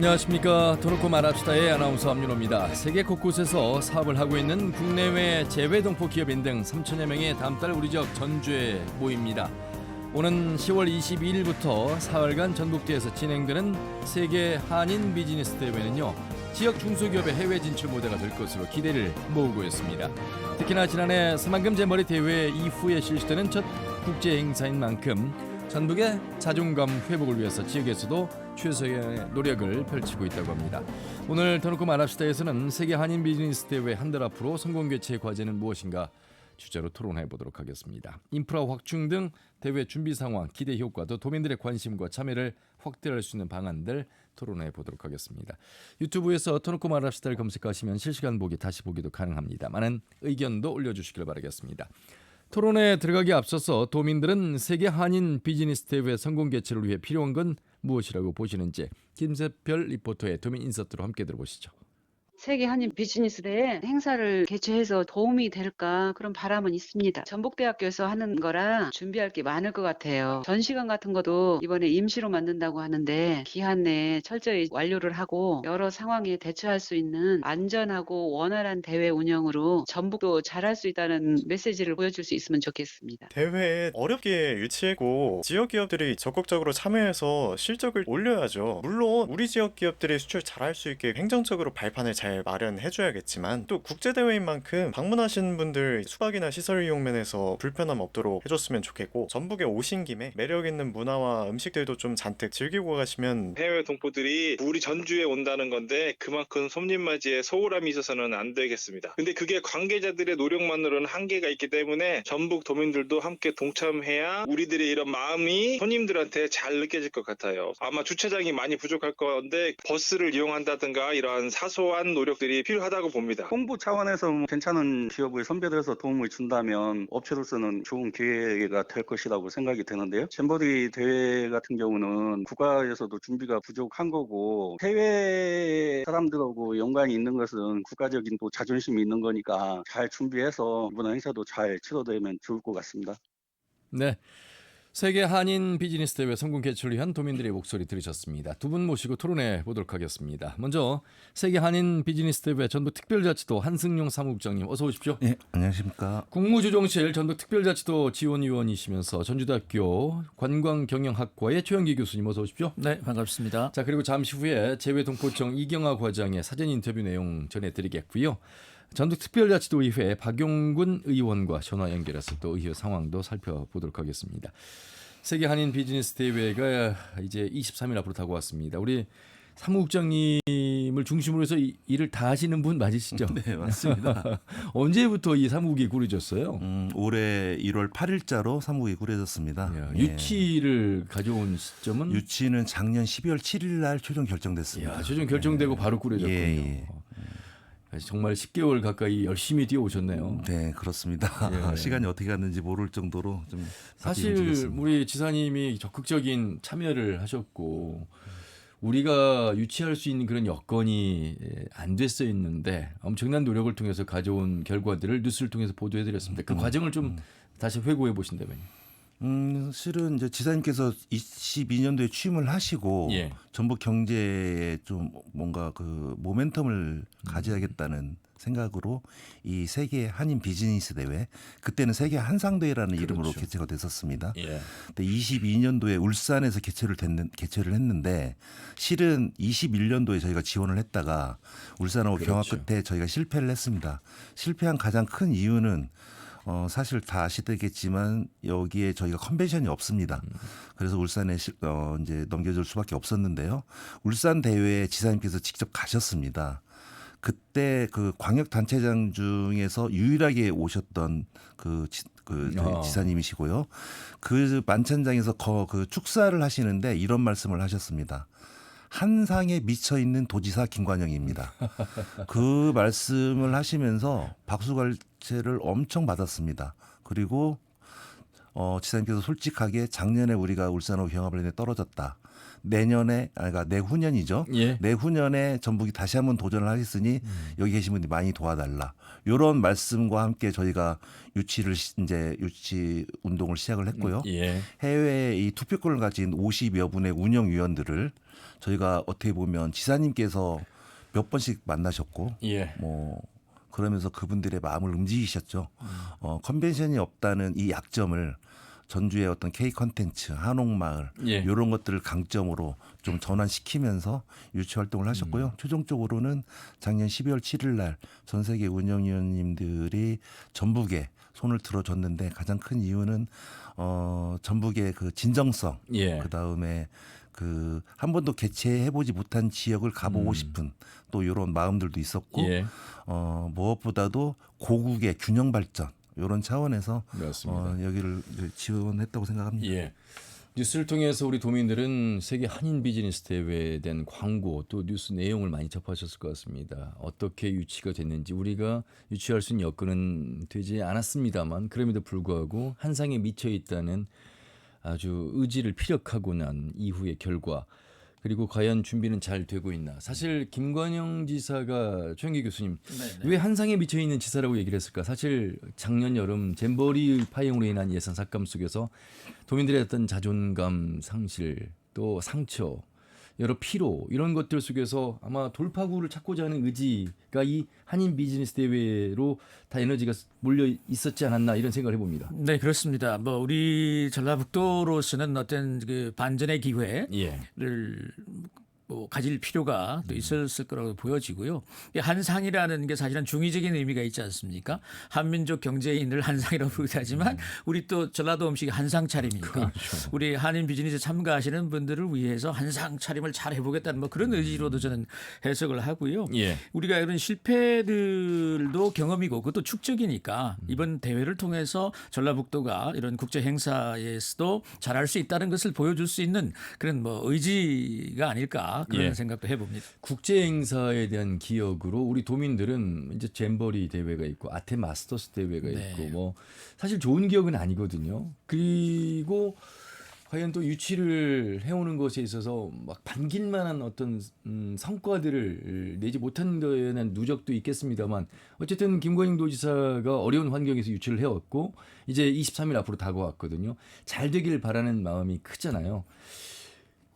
안녕하십니까. 토르코 말합시다의 아나운서 함윤호입니다. 세계 곳곳에서 사업을 하고 있는 국내외 재외동포 기업인 등 3천여 명이 다음 달 우리 지역 전주에 모입니다. 오는 10월 22일부터 사흘간 전북대에서 진행되는 세계 한인 비즈니스 대회는요, 지역 중소기업의 해외 진출 무대가 될 것으로 기대를 모으고 있습니다. 특히나 지난해 새만금 재머리 대회 이후에 실시되는 첫 국제 행사인 만큼 전북의 자존감 회복을 위해서 지역에서도 최소의 노력을 펼치고 있다고 합니다. 오늘 더놓고 말합시다에서는 세계 한인 비즈니스 대회 한 달 앞으로 성공 개최 과제는 무엇인가 주제로 토론해 보도록 하겠습니다. 인프라 확충 등 대회 준비 상황, 기대 효과, 또 도민들의 관심과 참여를 확대할 수 있는 방안들 토론해 보도록 하겠습니다. 유튜브에서 터놓고 말합시다를 검색하시면 실시간 보기, 다시 보기도 가능합니다. 많은 의견도 올려주시길 바라겠습니다. 토론에 들어가기 앞서서 도민들은 세계 한인 비즈니스 대회 성공 개최를 위해 필요한 건 무엇이라고 보시는지 김세별 리포터의 도민 인서트로 함께 들어보시죠. 세계 한인 비즈니스 대회 행사를 개최해서 도움이 될까 그런 바람은 있습니다. 전북대학교에서 하는 거라 준비할 게 많을 것 같아요. 전시관 같은 것도 이번에 임시로 만든다고 하는데 기한 내에 철저히 완료를 하고 여러 상황에 대처할 수 있는 안전하고 원활한 대회 운영으로 전북도 잘할 수 있다는 메시지를 보여줄 수 있으면 좋겠습니다. 대회에 어렵게 유치했고 지역 기업들이 적극적으로 참여해서 실적을 올려야죠. 물론 우리 지역 기업들이 수출 잘할 수 있게 행정적으로 발판을 잘 마련해줘야겠지만 또 국제대회인 만큼 방문하시는 분들 수박이나 시설 이용 면에서 불편함 없도록 해줬으면 좋겠고, 전북에 오신 김에 매력 있는 문화와 음식들도 좀 잔뜩 즐기고 가시면. 해외 동포들이 우리 전주에 온다는 건데 그만큼 손님맞이에 소홀함이 있어서는 안 되겠습니다. 근데 그게 관계자들의 노력만으로는 한계가 있기 때문에 전북 도민들도 함께 동참해야 우리들의 이런 마음이 손님들한테 잘 느껴질 것 같아요. 아마 주차장이 많이 부족할 건데 버스를 이용한다든가 이러한 사소한 노력들이 필요하다고 봅니다. 홍보 차원에서 괜찮은 기업을 선별해서 도움을 준다면 업체로서는 좋은 기회가 될 것이라고 생각이 되는데요. 잼버리 대회 같은 경우는 국가에서도 준비가 부족한 거고, 해외 사람들하고 연관이 있는 것은 국가적인 또 자존심이 있는 거니까 잘 준비해서 이번 행사도 잘 치러되면 좋을 것 같습니다. 네, 세계 한인 비즈니스 대회 성공 개최를 위한 도민들의 목소리 들으셨습니다. 두 분 모시고 토론해 보도록 하겠습니다. 먼저 세계 한인 비즈니스 대회 전북 특별자치도 한승용 사무국장님 어서 오십시오. 네, 안녕하십니까. 국무조정실 전북 특별자치도 지원위원이시면서 전주대학교 관광경영학과의 최영기 교수님 어서 오십시오. 네, 반갑습니다. 자, 그리고 잠시 후에 재외동포청 이경아 과장의 사전 인터뷰 내용 전해드리겠고요. 전북특별자치도의회 박용군 의원과 전화 연결해서 또 의회 상황도 살펴보도록 하겠습니다. 세계 한인 비즈니스 대회가 이제 23일 앞으로 다가왔습니다. 우리 사무국장님을 중심으로 해서 일을 다 하시는 분 맞으시죠? 네, 맞습니다. 언제부터 이 사무국이 꾸려졌어요? 올해 1월 8일자로 사무국이 꾸려졌습니다. 유치를 가져온 시점은? 유치는 작년 12월 7일 날 최종 결정됐습니다. 최종 결정되고 바로 꾸려졌군요. 예. 정말 10개월 가까이 열심히 뛰어오셨네요. 네, 그렇습니다. 예. 시간이 어떻게 갔는지 모를 정도로 좀 사실 움직였습니다. 우리 지사님이 적극적인 참여를 하셨고 우리가 유치할 수 있는 그런 여건이 안 됐었는데 엄청난 노력을 통해서 가져온 결과들을 뉴스를 통해서 보도해드렸습니다. 그 과정을 좀 다시 회고해 보신다면요. 실은 이제 지사님께서 22년도에 취임을 하시고 예. 전북 경제에 좀 뭔가 그 모멘텀을 가져야겠다는 생각으로 이 세계 한인 비즈니스 대회, 그때는 세계 한상대회라는 이름으로 개최가 됐었습니다. 예. 근데 22년도에 울산에서 개최를 했는데 실은 21년도에 저희가 지원을 했다가 울산하고 경합 끝에 저희가 실패를 했습니다. 실패한 가장 큰 이유는 사실 다 아시겠지만 여기에 저희가 컨벤션이 없습니다. 그래서 울산에 이제 넘겨줄 수밖에 없었는데요. 울산 대회에 지사님께서 직접 가셨습니다. 그때 그 광역 단체장 중에서 유일하게 오셨던 지사님이시고요. 그 만찬장에서 그 축사를 하시는데 이런 말씀을 하셨습니다. 한상에 미쳐 있는 도지사 김관영입니다. 그 말씀을 하시면서 박수갈채를 엄청 받았습니다. 그리고 지사님께서 솔직하게 작년에 우리가 울산하고 경합을 했는데 떨어졌다. 내년에 그러니까 내후년이죠. 예. 내후년에 전북이 다시 한번 도전을 하겠으니 여기 계신 분들이 많이 도와달라. 이런 말씀과 함께 저희가 이제 유치 운동을 시작을 했고요. 예. 해외에 이 투표권을 가진 50여 분의 운영위원들을 저희가 어떻게 보면 지사님께서 몇 번씩 만나셨고 예. 뭐 그러면서 그분들의 마음을 움직이셨죠. 컨벤션이 없다는 이 약점을 전주의 어떤 K 컨텐츠, 한옥마을 예. 이런 것들을 강점으로 좀 전환시키면서 유치 활동을 하셨고요. 최종적으로는 작년 12월 7일 날 전 세계 운영위원님들이 전북에 손을 들어줬는데 가장 큰 이유는 전북의 그 진정성, 예. 그 다음에 그 한 번도 개최해보지 못한 지역을 가보고 싶은 또 이런 마음들도 있었고 예. 무엇보다도 고국의 균형 발전 이런 차원에서 맞습니다. 여기를 지원했다고 생각합니다. 예. 뉴스를 통해서 우리 도민들은 세계 한인 비즈니스 대회에 대한 광고 또 뉴스 내용을 많이 접하셨을 것 같습니다. 어떻게 유치가 됐는지 우리가 유치할 수 있는 여건은 되지 않았습니다만 그럼에도 불구하고 한상에 미쳐 있다는 아주 의지를 피력하고 난 이후의 결과 그리고 과연 준비는 잘 되고 있나. 사실 김관영 지사가 최영기 교수님 왜 한상에 미쳐 있는 지사라고 얘기를 했을까. 사실 작년 여름 잼버리 파행으로 인한 예산 삭감 속에서 도민들의 어떤 자존감 상실 또 상처 여러 피로 이런 것들 속에서 아마 돌파구를 찾고자 하는 의지가 이 한인 비즈니스 대회로 다 에너지가 몰려 있었지 않았나 이런 생각을 해봅니다. 네, 그렇습니다. 뭐 우리 전라북도로서는 어떤 그 반전의 기회를 예. 뭐 가질 필요가 또 있었을 거라고 보여지고요. 이 한상이라는 게 사실은 중의적인 의미가 있지 않습니까? 한민족 경제인을 한상이라고 부르긴 하지만 우리 또 전라도 음식이 한상 차림이니까 그렇죠. 우리 한인 비즈니스 참가하시는 분들을 위해서 한상 차림을 잘 해보겠다는 뭐 그런 의지로도 저는 해석을 하고요. 예. 우리가 이런 실패들도 경험이고 그것도 축적이니까 이번 대회를 통해서 전라북도가 이런 국제 행사에서도 잘할 수 있다는 것을 보여줄 수 있는 그런 뭐 의지가 아닐까 그런 예. 생각도 해봅니다. 국제 행사에 대한 기억으로 우리 도민들은 이제 잼버리 대회가 있고 아테 마스터스 대회가 네. 있고 뭐 사실 좋은 기억은 아니거든요. 그리고 과연 또 유치를 해오는 것에 있어서 막 반길만한 어떤 성과들을 내지 못한 거에 대한 누적도 있겠습니다만 어쨌든 김관영 도지사가 어려운 환경에서 유치를 해왔고 이제 23일 앞으로 다가왔거든요. 잘 되길 바라는 마음이 크잖아요.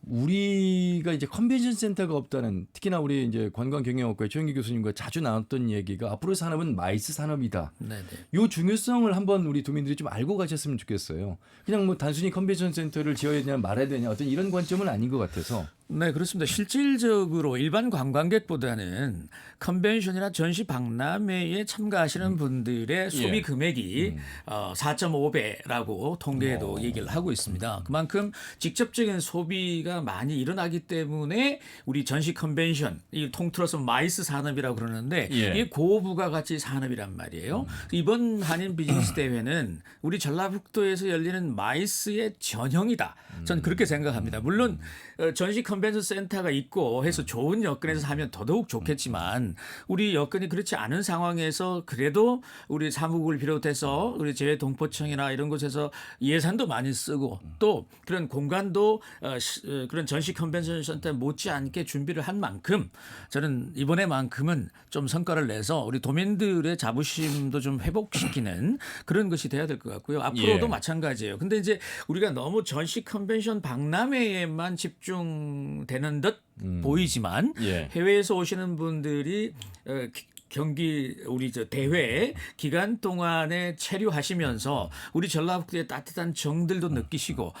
우리가 이제 컨벤션 센터가 없다는 특히나 우리 이제 관광경영학과의 최영기 교수님과 자주 나눴던 얘기가 앞으로의 산업은 마이스 산업이다. 네네. 요 중요성을 한번 우리 도민들이 좀 알고 가셨으면 좋겠어요. 그냥 뭐 단순히 컨벤션 센터를 지어야 되냐 말아야 되냐 어떤 이런 관점은 아닌 것 같아서. 네, 그렇습니다. 실질적으로 일반 관광객보다는 컨벤션이나 전시 박람회에 참가하시는 분들의 소비 금액이 4.5배라고 통계에도 얘기를 하고 있습니다. 그만큼 직접적인 소비가 많이 일어나기 때문에 우리 전시 컨벤션, 이 통틀어서 마이스 산업이라고 그러는데 예. 이게 고부가가치 산업이란 말이에요. 이번 한인 비즈니스 대회는 우리 전라북도에서 열리는 마이스의 전형이다. 전 그렇게 생각합니다. 물론 전시 컨벤션 센터가 있고 해서 좋은 여건에서 하면 더더욱 좋겠지만 우리 여건이 그렇지 않은 상황에서 그래도 우리 사무국을 비롯해서 우리 재외동포청이나 이런 곳에서 예산도 많이 쓰고 또 그런 공간도 그런 전시 컨벤션 센터 못지않게 준비를 한 만큼 저는 이번에만큼은 좀 성과를 내서 우리 도민들의 자부심도 좀 회복시키는 그런 것이 돼야 될 것 같고요. 앞으로도 예. 마찬가지예요. 근데 이제 우리가 너무 전시 컨벤션 박람회에만 집중되는 듯 보이지만 예. 해외에서 오시는 분들이 경기 우리 저 대회 기간 동안에 체류하시면서 우리 전라북도의 따뜻한 정들도 느끼시고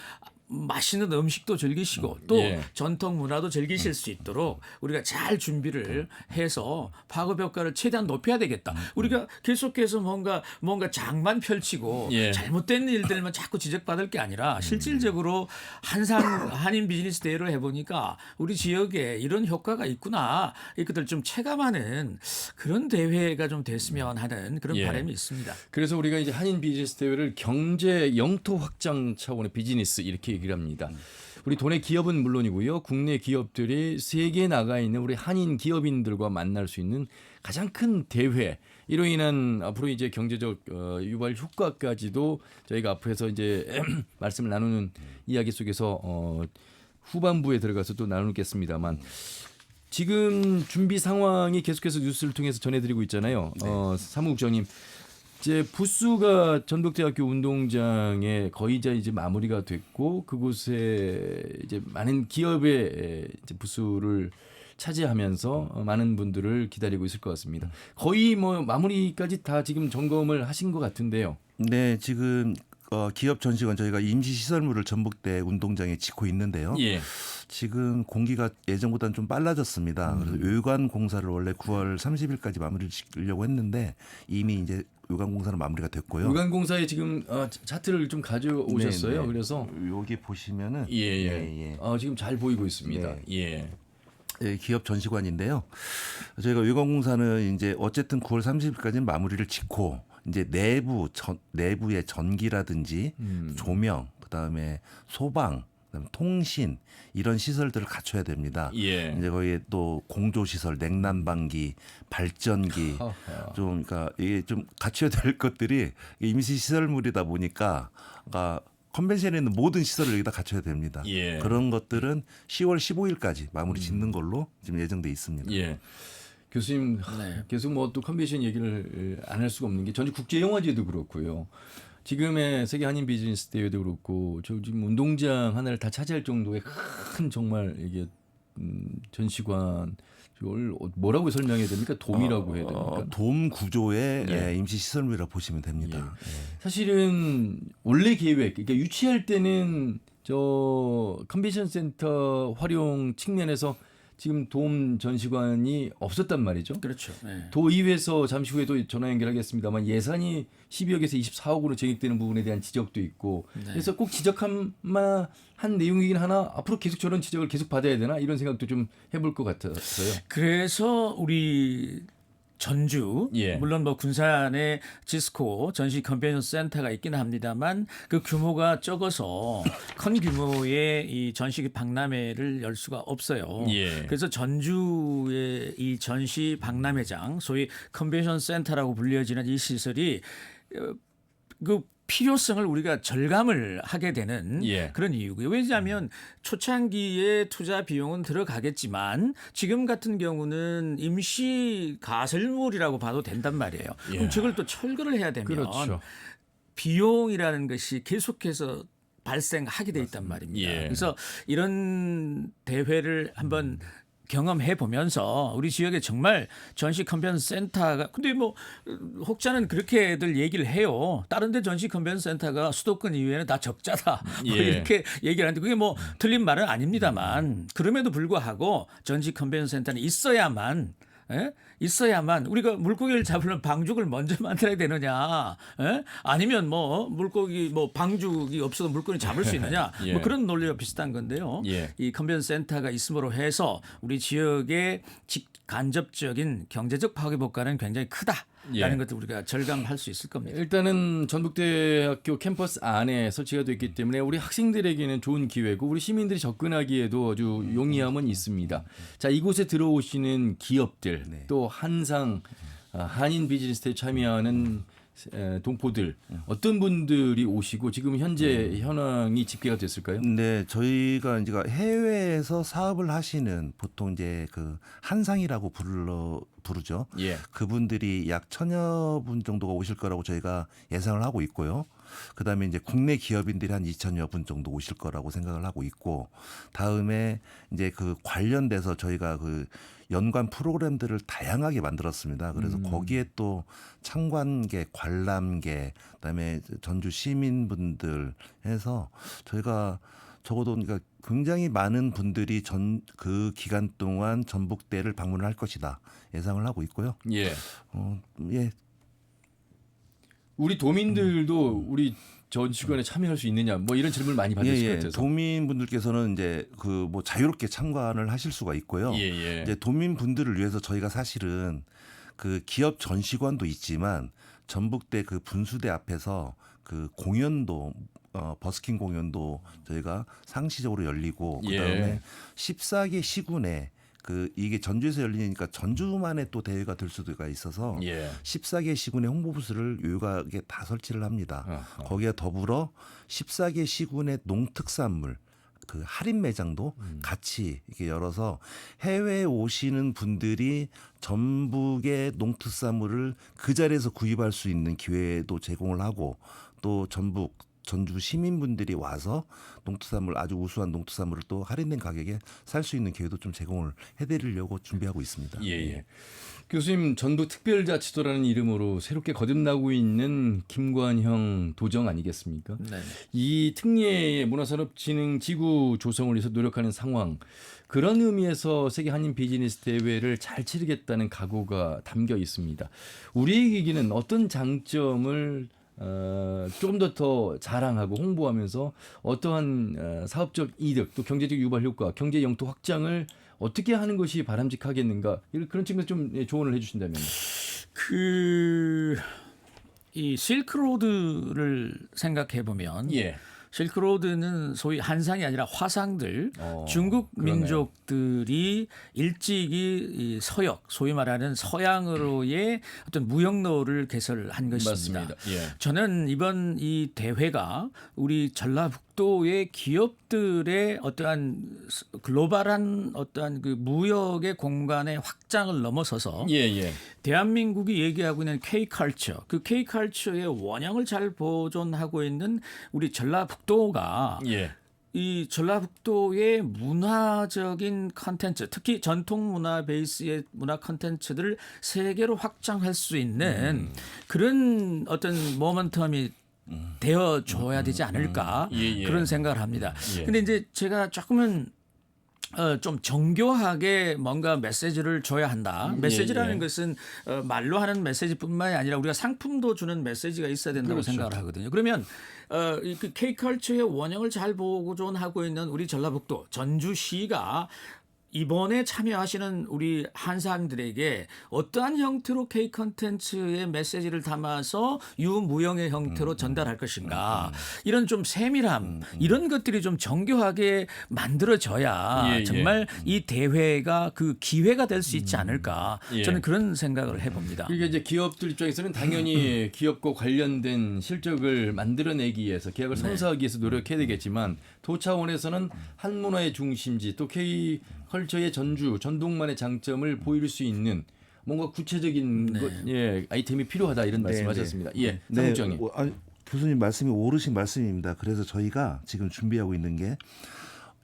맛있는 음식도 즐기시고 또 예. 전통 문화도 즐기실 수 있도록 우리가 잘 준비를 해서 파급 효과를 최대한 높여야 되겠다. 우리가 계속해서 뭔가 장만 펼치고 예. 잘못된 일들만 자꾸 지적받을 게 아니라 실질적으로 한인 비즈니스 대회를 해보니까 우리 지역에 이런 효과가 있구나. 이것들 좀 체감하는 그런 대회가 좀 됐으면 하는 그런 예. 바람이 있습니다. 그래서 우리가 이제 한인 비즈니스 대회를 경제 영토 확장 차원의 비즈니스 이렇게 얘기를 합니다. 우리 도내 기업은 물론이고요. 국내 기업들이 세계에 나가 있는 우리 한인 기업인들과 만날 수 있는 가장 큰 대회. 이로 인한 앞으로 이제 경제적 유발 효과까지도 저희가 앞에서 이제 말씀을 나누는 이야기 속에서 후반부에 들어가서 또 나누겠습니다만 지금 준비 상황이 계속해서 뉴스를 통해서 전해드리고 있잖아요. 사무국장님, 이제 부스가 전북대학교 운동장에 거의 이제 마무리가 됐고 그곳에 이제 많은 기업의 이제 부스를 차지하면서 많은 분들을 기다리고 있을 것 같습니다. 거의 뭐 마무리까지 다 지금 점검을 하신 것 같은데요. 네, 지금 기업 전시관 저희가 임시 시설물을 전북대 운동장에 짓고 있는데요. 예. 지금 공기가 예전보다는 좀 빨라졌습니다. 그래서 외관 공사를 원래 9월 30일까지 마무리를 짓려고 했는데 이미 이제 외관 공사는 마무리가 됐고요. 외관공사에 지금 차트를 좀 가져오셨어요. 네. 그래서 여기 보시면은 예. 지금 잘 보이고 있습니다. 네. 예. 예, 기업 전시관인데요. 저희가 외관 공사는 이제 어쨌든 9월 30일까지는 마무리를 짓고 이제 내부의 전기라든지 조명, 그다음에 소방, 그다음에 통신 이런 시설들을 갖춰야 됩니다. 예. 이제 거기에 또 공조 시설, 냉난방기, 발전기 좀 그러니까 이게 좀 갖춰야 될 것들이 임시 시설물이다 보니까 그러니까 컨벤션에 있는 모든 시설을 여기다 갖춰야 됩니다. 예. 그런 것들은 10월 15일까지 마무리 짓는 걸로 지금 예정돼 있습니다. 예. 교수님 네. 계속 뭐 또 컨벤션 얘기를 안 할 수가 없는 게 전주 국제영화제도 그렇고요. 지금의 세계 한인 비즈니스 대회도 그렇고 저 지금 운동장 하나를 다 차지할 정도의 큰 정말 이게 전시관 이걸 뭐라고 설명해야 됩니까? 돔이라고 해야 됩니까? 돔 구조의 예. 임시 시설물이라고 보시면 됩니다. 사실은 원래 계획, 그러니까 유치할 때는 저 컨벤션 센터 활용 측면에서 지금 돔 전시관이 없었단 말이죠. 그렇죠. 네. 도의회에서 잠시 후에도 전화 연결하겠습니다만 예산이 12억에서 24억으로 제기되는 부분에 대한 지적도 있고 그래서 꼭 지적한 내용이긴 하나 앞으로 계속 저런 지적을 계속 받아야 되나 이런 생각도 좀 해볼 것 같았어요. 그래서 우리 전주 예. 물론 뭐 군산에 지스코 전시 컨벤션 센터가 있기는 합니다만 그 규모가 적어서 큰 규모의 이 전시 박람회를 열 수가 없어요. 예. 그래서 전주의 이 전시 박람회장 소위 컨벤션 센터라고 불려지는 이 시설이 그 필요성을 우리가 절감을 하게 되는 예. 그런 이유고요. 왜냐하면 초창기에 투자 비용은 들어가겠지만 지금 같은 경우는 임시 가설물이라고 봐도 된단 말이에요. 예. 그럼 저걸 또 철거를 해야 되면 그렇죠. 비용이라는 것이 계속해서 발생하게 돼 있단 말입니다. 예. 그래서 이런 대회를 한번 경험해 보면서 우리 지역에 정말 전시 컨벤션 센터가 근데 뭐 혹자는 그렇게들 얘기를 해요. 다른 데 전시 컨벤션 센터가 수도권 이외에는 다 적자다. 뭐 예. 이렇게 얘기를 하는데 그게 뭐 틀린 말은 아닙니다만 그럼에도 불구하고 전시 컨벤션 센터는 있어야만 우리가 물고기를 잡으려면 방죽을 먼저 만들어야 되느냐? 아니면 뭐 물고기 뭐 방죽이 없어도 물고기 잡을 수 있느냐? 예. 뭐 그런 논리와 비슷한 건데요. 예. 이 컨벤션 센터가 있음으로 해서 우리 지역의 간접적인 경제적 파괴 효과는 굉장히 크다라는 예. 것도 우리가 절감할 수 있을 겁니다. 일단은 전북대학교 캠퍼스 안에 설치가 됐기 때문에 우리 학생들에게는 좋은 기회고 우리 시민들이 접근하기에도 아주 용이함은 있습니다. 자, 이곳에 들어오시는 기업들 또 한상 한인 비즈니스에 참여하는 동포들 어떤 분들이 오시고 지금 현재 현황이 집계가 됐을까요? 네, 저희가 이제 해외에서 사업을 하시는 보통 이제 그 한상이라고 부르죠. 예. 그분들이 약 1000여 분 정도가 오실 거라고 저희가 예상을 하고 있고요. 그다음에 이제 국내 기업인들이 한 2000여 분 정도 오실 거라고 생각을 하고 있고 다음에 이제 그 관련돼서 저희가 그 연관 프로그램들을 다양하게 만들었습니다. 그래서 거기에 또 참관객, 관람객, 그다음에 전주 시민분들 해서 저희가 적어도 그러니까 굉장히 많은 분들이 그 기간 동안 전북대를 방문을 할 것이다 예상을 하고 있고요. 예. 예. 우리 도민들도 우리 전시관에 참여할 수 있느냐 뭐 이런 질문을 많이 받을 것 같아서. 도민분들께서는 이제 그 뭐 자유롭게 참관을 하실 수가 있고요. 예. 이제 도민분들을 위해서 저희가 사실은 그 기업 전시관도 있지만 전북대 그 분수대 앞에서 그 공연도 버스킹 공연도 저희가 상시적으로 열리고 그다음에 예. 14개 시군에 그 이게 전주에서 열리니까 전주만의 또 대회가 될 수가 있어서 예. 14개 시군의 홍보부스를 유효하게 다 설치를 합니다. 거기에 더불어 14개 시군의 농특산물 그 할인 매장도 같이 이렇게 열어서 해외에 오시는 분들이 전북의 농특산물을 그 자리에서 구입할 수 있는 기회도 제공을 하고 또 전주 시민분들이 와서 농특산물 아주 우수한 농특산물을 또 할인된 가격에 살 수 있는 기회도 좀 제공을 해드리려고 준비하고 있습니다. 예. 교수님 전북 특별자치도라는 이름으로 새롭게 거듭나고 있는 김관형 도정 아니겠습니까? 네. 이 특례의 문화산업진흥지구 조성을 위해서 노력하는 상황 그런 의미에서 세계 한인 비즈니스 대회를 잘 치르겠다는 각오가 담겨 있습니다. 우리에게는 어떤 장점을 조금 더 자랑하고 홍보하면서 어떠한 사업적 이득 또 경제적 유발 효과, 경제 영토 확장을 어떻게 하는 것이 바람직하겠는가 그런 측면에서 좀 조언을 해주신다면. 이 실크로드를 생각해 보면 예. 실크로드는 소위 한상이 아니라 화상들 중국 그러네요. 민족들이 일찍이 이 서역 소위 말하는 서양으로의 어떤 무역로를 개설한 것입니다. 맞습니다. 예. 저는 이번 이 대회가 우리 전라북도의 기업들의 어떠한 글로벌한 어떠한 그 무역의 공간의 확장을 넘어서서 예. 대한민국이 얘기하고 있는 K컬처, 그 K컬처의 원형을 잘 보존하고 있는 우리 전라북도가 예. 이 전라북도의 문화적인 컨텐츠, 특히 전통 문화 베이스의 문화 컨텐츠들을 세계로 확장할 수 있는 그런 어떤 모멘텀이 되어줘야 되지 않을까 예. 그런 생각을 합니다. 예. 근데 이제 제가 조금은 좀 정교하게 뭔가 메시지를 줘야 한다. 메시지라는 것은 말로 하는 메시지뿐만이 아니라 우리가 상품도 주는 메시지가 있어야 된다고 그렇죠. 생각을 하거든요. 그러면 그 K컬처의 원형을 잘 보존하고 있는 우리 전라북도 전주시가 이번에 참여하시는 우리 한사람들에게 어떠한 형태로 K 컨텐츠의 메시지를 담아서 유무형의 형태로 전달할 것인가 이런 좀 세밀함 이런 것들이 좀 정교하게 만들어져야 예. 정말 이 대회가 그 기회가 될 수 있지 않을까 예. 저는 그런 생각을 해봅니다. 그러니까 이제 기업들 입장에서는 당연히 기업과 관련된 실적을 만들어내기 위해서 계약을 성사하기 위해서 노력해야 되겠지만 도 차원에서는 한문화의 중심지 또 K 컬처의 전북만의 장점을 보일 수 있는 뭔가 구체적인 아이템이 필요하다 이런 말씀하셨습니다. 예, 사무장님. 교수님 말씀이 옳으신 말씀입니다. 그래서 저희가 지금 준비하고 있는 게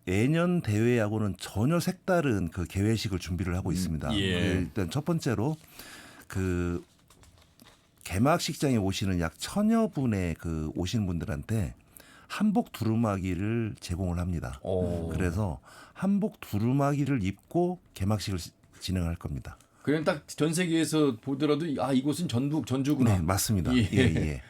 예년 대회하고는 전혀 색다른 그 개회식을 준비를 하고 있습니다. 예. 일단 첫 번째로 그 개막식장에 오시는 약 1000여 분의 그 오시는 분들한테 한복 두루마기를 제공을 합니다. 그래서 한복 두루마기를 입고 개막식을 진행할 겁니다. 그냥 딱 전 세계에서 보더라도 이곳은 전주구나. 네, 맞습니다. 예. 예.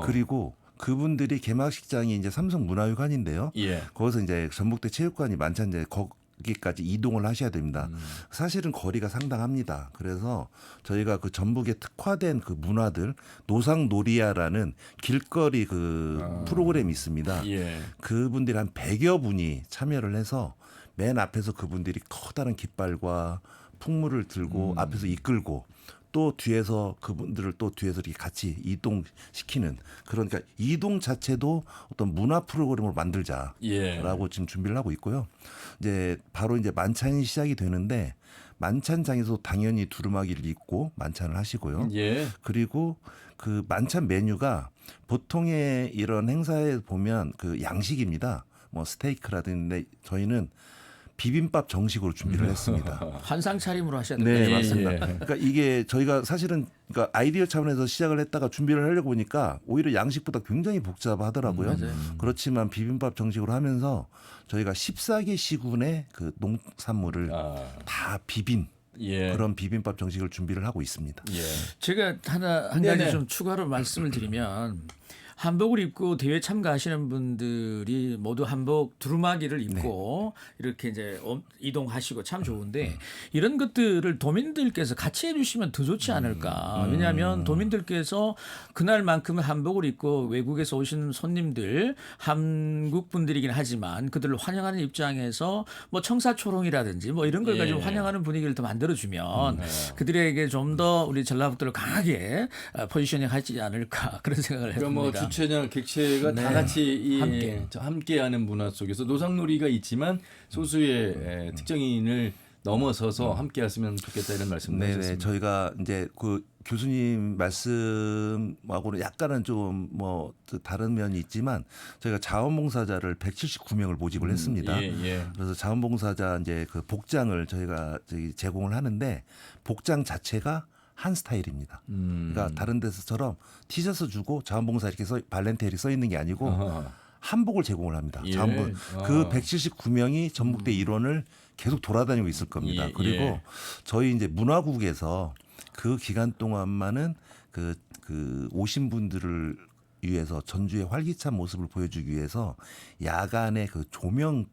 그리고 그분들이 개막식장이 이제 삼성문화회관인데요. 예. 거기서 이제 전북대 체육관이 많지 않은데 거기까지 이동을 하셔야 됩니다. 사실은 거리가 상당합니다. 그래서 저희가 그 전북에 특화된 그 문화들 노상놀이야라는 길거리 그 프로그램이 있습니다. 예. 그분들이 한 100여 분이 참여를 해서 맨 앞에서 그분들이 커다란 깃발과 풍물을 들고 앞에서 이끌고 또 뒤에서 그분들을 또 뒤에서 이렇게 같이 이동시키는 그러니까 이동 자체도 어떤 문화 프로그램으로 만들자라고 지금 준비를 하고 있고요. 이제 바로 이제 만찬이 시작이 되는데 만찬장에서 당연히 두루마기를 입고 만찬을 하시고요. 예. 그리고 그 만찬 메뉴가 보통의 이런 행사에 보면 그 양식입니다. 뭐 스테이크라든지 저희는 비빔밥 정식으로 준비를 했습니다. 한상 차림으로 하셔야 네, 됩니다. 맞습니다. 예. 그러니까 이게 저희가 사실은 그러니까 아이디어 차원에서 시작을 했다가 준비를 하려고 보니까 오히려 양식보다 굉장히 복잡하더라고요. 맞아요. 그렇지만 비빔밥 정식으로 하면서 저희가 14개 시군의 그 농산물을 다 비빈 그런 비빔밥 정식을 준비를 하고 있습니다. 예. 제가 한 가지 네네. 좀 추가로 말씀을 드리면 한복을 입고 대회 참가하시는 분들이 모두 한복 두루마기를 입고 이렇게 이제 이동하시고 참 좋은데 이런 것들을 도민들께서 같이 해주시면 더 좋지 않을까. 왜냐하면 도민들께서 그날만큼은 한복을 입고 외국에서 오신 손님들 한국 분들이긴 하지만 그들을 환영하는 입장에서 뭐 청사초롱이라든지 뭐 이런 걸 가지고 환영하는 분위기를 더 만들어주면 그들에게 좀 더 우리 전라북도를 강하게 포지셔닝하지 않을까 그런 생각을 그럼 뭐 해봅니다. 국채나 객체가 네. 다 같이 함께. 함께하는 문화 속에서 노상놀이가 있지만 소수의 특정인을 넘어서서 함께했으면 좋겠다 이런 말씀 네네. 하셨습니다. 저희가 이제 그 교수님 말씀하고는 약간은 좀 뭐 다른 면이 있지만 저희가 자원봉사자를 179명을 모집을 했습니다. 예. 그래서 자원봉사자 이제 그 복장을 저희가 제공을 하는데 복장 자체가 한 스타일입니다. 그러니까 다른 데서처럼 티셔츠 주고 자원봉사 이렇게 발렌티아리 써 있는 게 아니고 아하. 한복을 제공을 합니다. 예. 자원봉 아. 그 179명이 전북대 일원을 계속 돌아다니고 있을 겁니다. 예, 그리고 예. 저희 이제 문화국에서 그 기간 동안만은 그 오신 분들을 위해서 전주의 활기찬 모습을 보여주기 위해서 야간에 그 조명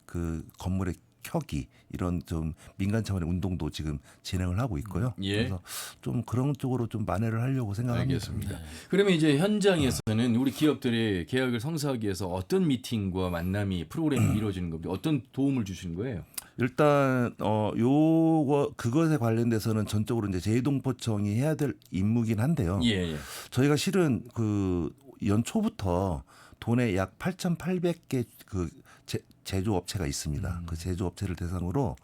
그 건물의 켜기 이런 좀 민간 차원의 운동도 지금 진행을 하고 있고요. 예. 그래서 좀 그런 쪽으로 좀 만회를 하려고 생각합니다. 알겠습니다. 그러면 이제 현장에서는 우리 기업들의 계약을 성사하기 위해서 어떤 미팅과 만남이 프로그램이 이루어지는 겁니다. 어떤 도움을 주시는 거예요? 일단 그것에 관련돼서는 전적으로 이제 제이동포청이 해야 될 임무긴 한데요. 예. 저희가 실은 그 연초부터 도내 약 8,800개 그 제조업체가 있습니다. 그 제조업체를 대상으로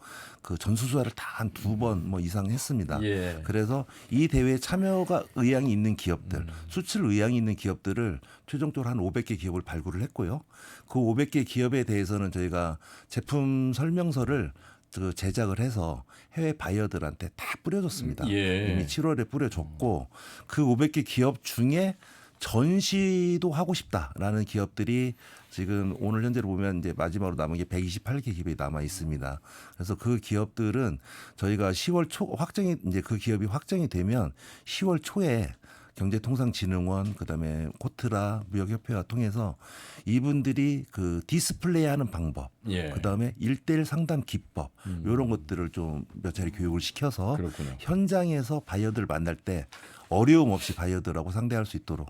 그 전수조사를 다 한 2번 뭐 이상 했습니다. 예. 그래서 이 대회에 참여가 의향이 있는 기업들, 수출 의향이 있는 기업들을 최종적으로 한 500개 기업을 발굴을 했고요. 그 500개 기업에 대해서는 저희가 제품 설명서를 그 제작을 해서 해외 바이어들한테 다 뿌려줬습니다. 예. 이미 7월에 뿌려줬고 그 500개 기업 중에 전시도 하고 싶다라는 기업들이 지금 오늘 현재로 보면 이제 마지막으로 남은 게 128개 기업이 남아 있습니다. 그래서 그 기업들은 저희가 10월 초 확정이 이제 그 기업이 확정이 되면 10월 초에 경제통상진흥원 그다음에 코트라 무역협회와 통해서 이분들이 그 디스플레이하는 방법, 예. 그다음에 1:1 상담 기법 이런 것들을 좀 몇 차례 교육을 시켜서 그렇군요. 현장에서 바이어들 만날 때 어려움 없이 바이어들하고 상대할 수 있도록